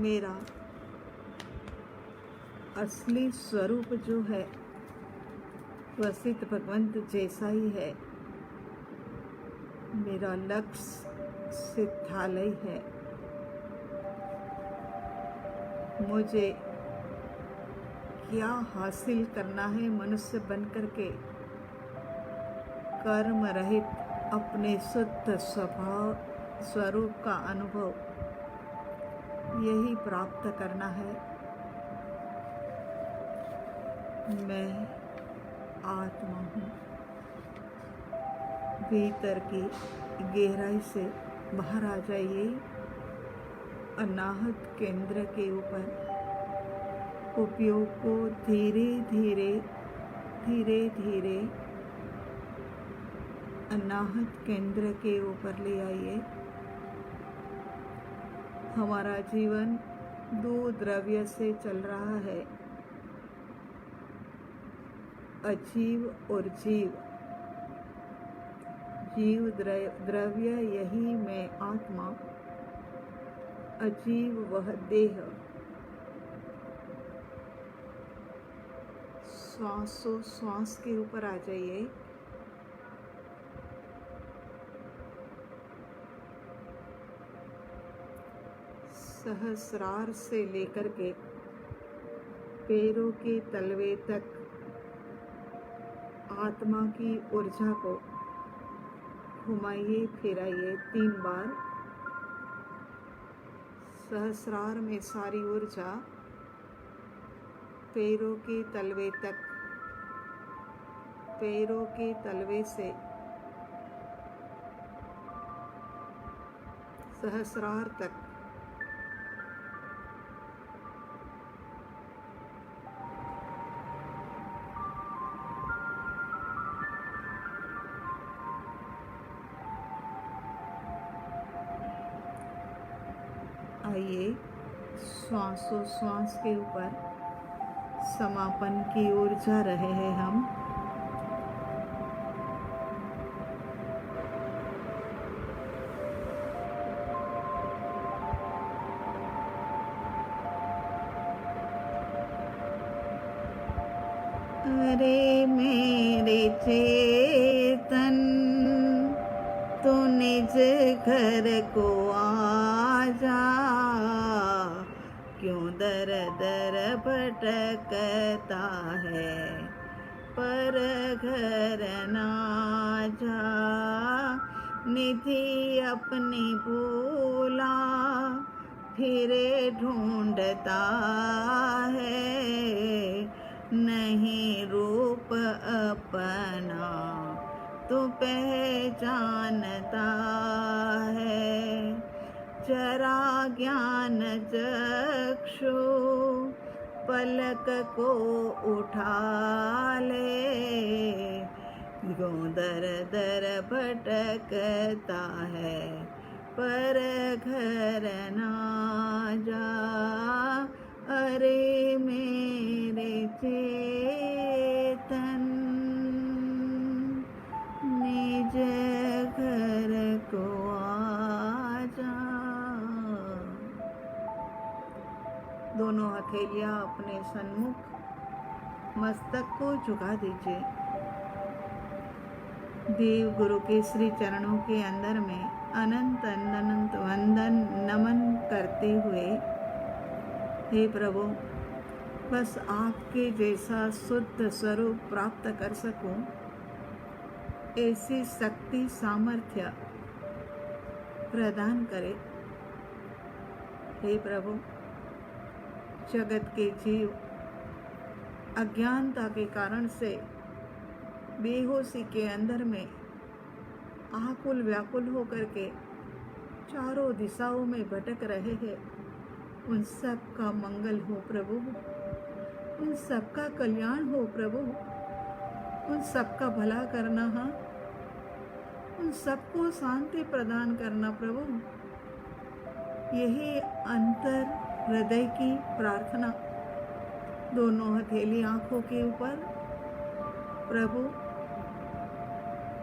मेरा असली स्वरूप जो है वह सिद्ध भगवंत जैसा ही है। मेरा लक्ष्य सिद्धालय है। मुझे क्या हासिल करना है? मनुष्य बनकर के कर्म रहित अपने शुद्ध स्वभाव स्वरूप का अनुभव यही प्राप्त करना है। मैं आत्मा हूँ। भीतर की गहराई से बाहर आ जाइए। अनाहत केंद्र के ऊपर उपयोग को धीरे धीरे अनाहत केंद्र के ऊपर ले आइए। हमारा जीवन दो द्रव्य से चल रहा है, अजीव और जीव। जीव द्रव्य यही मैं आत्मा, अजीव वह देह। श्वास के ऊपर आ जाइए। सहस्रार से लेकर के पैरों के तलवे तक आत्मा की ऊर्जा को घुमाइए फिराइए 3 बार। सहस्रार में सारी ऊर्जा पैरों के तलवे तक, पैरों के तलवे से सहस्रार तक। आइए श्वास के ऊपर समापन की ओर जा रहे हैं हम। अरे मेरे चेतन, तू निज घर को आजा, क्यों दर दर भटकता है, पर घर ना जा। निधि अपनी भूला फिरे ढूंढता है, नहीं रूप अपना तू पहचानता है। जरा ज्ञान चक्षु पलक को उठा ले, क्यों दर दर भटकता है, पर घर ना जा। अरे मेरे चेतन, निज घर को आजा। दोनों हथेलियां अपने सन्मुख मस्तक को झुका दीजिए। देव गुरु के श्री चरणों के अंदर में अनंत अनंत वंदन नमन करते हुए, हे प्रभु, बस आपके जैसा शुद्ध स्वरूप प्राप्त कर सकूं, ऐसी शक्ति सामर्थ्य प्रदान करे। हे प्रभु, जगत के जीव अज्ञानता के कारण से बेहोशी के अंदर में आकुल व्याकुल होकर के चारों दिशाओं में भटक रहे हैं। उन सब का मंगल हो प्रभु, उन सब का कल्याण हो प्रभु, उन सब का भला करना, हाँ, उन सबको शांति प्रदान करना प्रभु। यही अंतर हृदय की प्रार्थना। दोनों हथेली आंखों के ऊपर प्रभु,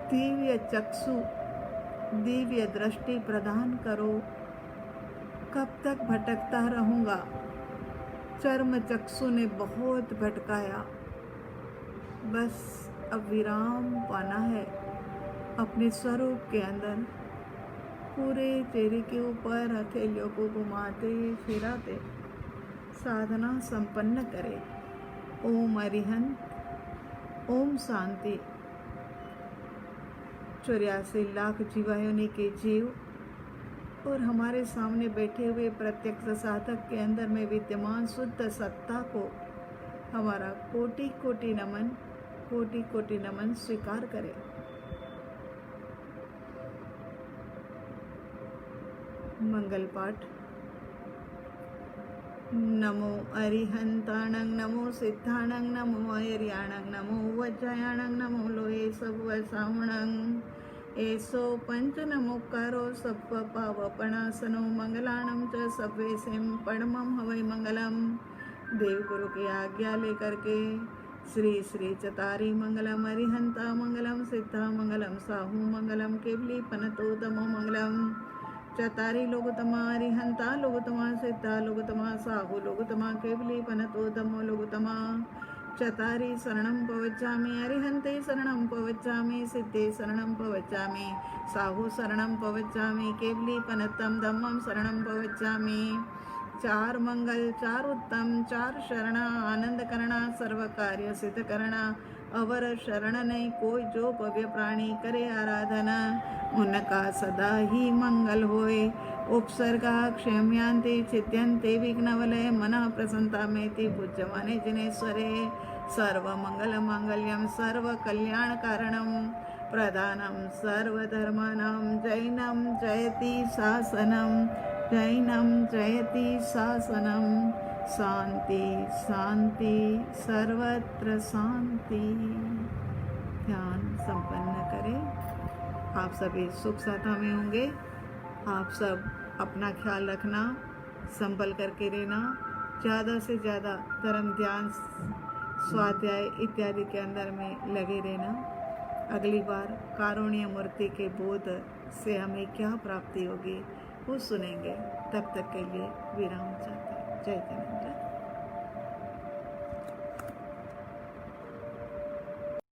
दिव्य चक्षु दिव्य दृष्टि प्रदान करो। कब तक भटकता रहूँगा? चर्म चक्षु ने बहुत भटकाया, बस अब विराम पाना है अपने स्वरूप के अंदर। पूरे चेहरे के ऊपर हथेलियों को घुमाते फिराते साधना संपन्न करे। ओम अरिहंत, ओम शांति। 84 लाख जीवायोनि के जीव और हमारे सामने बैठे हुए प्रत्यक्ष साधक के अंदर में विद्यमान शुद्ध सत्ता को हमारा कोटि कोटि नमन, कोटि कोटि नमन स्वीकार करें। मंगल पाठ। नमो अरिहंताणं, नमो सिद्धाणं, नमो आयर्याणं, नमो वज्रयाणं, नमो लोये सब सावणं। एसो पंच नमोकारो सप्प पावपणासनो मंगलाणं च सव्वेसिं परमं हवै मंगलम। देव गुरु की आज्ञा लेकर के श्री श्री चतारी मंगलम, अरिहंता मंगलम, सिद्धा मंगलम, साहू मंगलम, केवली पनतोदमो मंगलम। चतारी लोगोत्तमा, अरिहंता लोगोत्तमा, सिद्धा लोगोत्तमा, साहू लोगोत्तमा, केवली पनतोदमो लोगोत्तमा। चतारी शरणं पवच्चामि, अरिहंते शरणं पवच्चामि, सिद्धे शरणं पवच्चामि, साहू शरणं पवच्चामि, केवली पनत्तं धम्मं शरणं पवच्चामि। चार मंगल, चार उत्तम, चार शरणा, आनंद करना, सर्व कार्य सिद्ध करना। अवर शरण नहीं कोई, जो भव्य प्राणी करे आराधना, उनका सदा ही मंगल होए। उपसर्गा क्षम्यांते चित्यंते विघ्नवलय, मनः प्रसन्नता मेति पूज्यमाने जिनेश्वरे। सर्व मंगल मांगल्यम, सर्व कल्याण कारणम, प्रधानम सर्वधर्माणां। जैनम जयति शासनम, जैनम जयति शासनम। शांति शांति सर्वत्र शांति। ध्यान संपन्न करें। आप सभी सुख साथा में होंगे। आप सब अपना ख्याल रखना, संभल करके रहना। ज़्यादा से ज़्यादा धर्म ध्यान स्वाध्याय इत्यादि के अंदर में लगे रहना। अगली बार कारुण्य मूर्ति के बोध से हमें क्या प्राप्ति होगी वो सुनेंगे। तब तक के लिए विराम चाहते हैं। जय जगन्नाथ।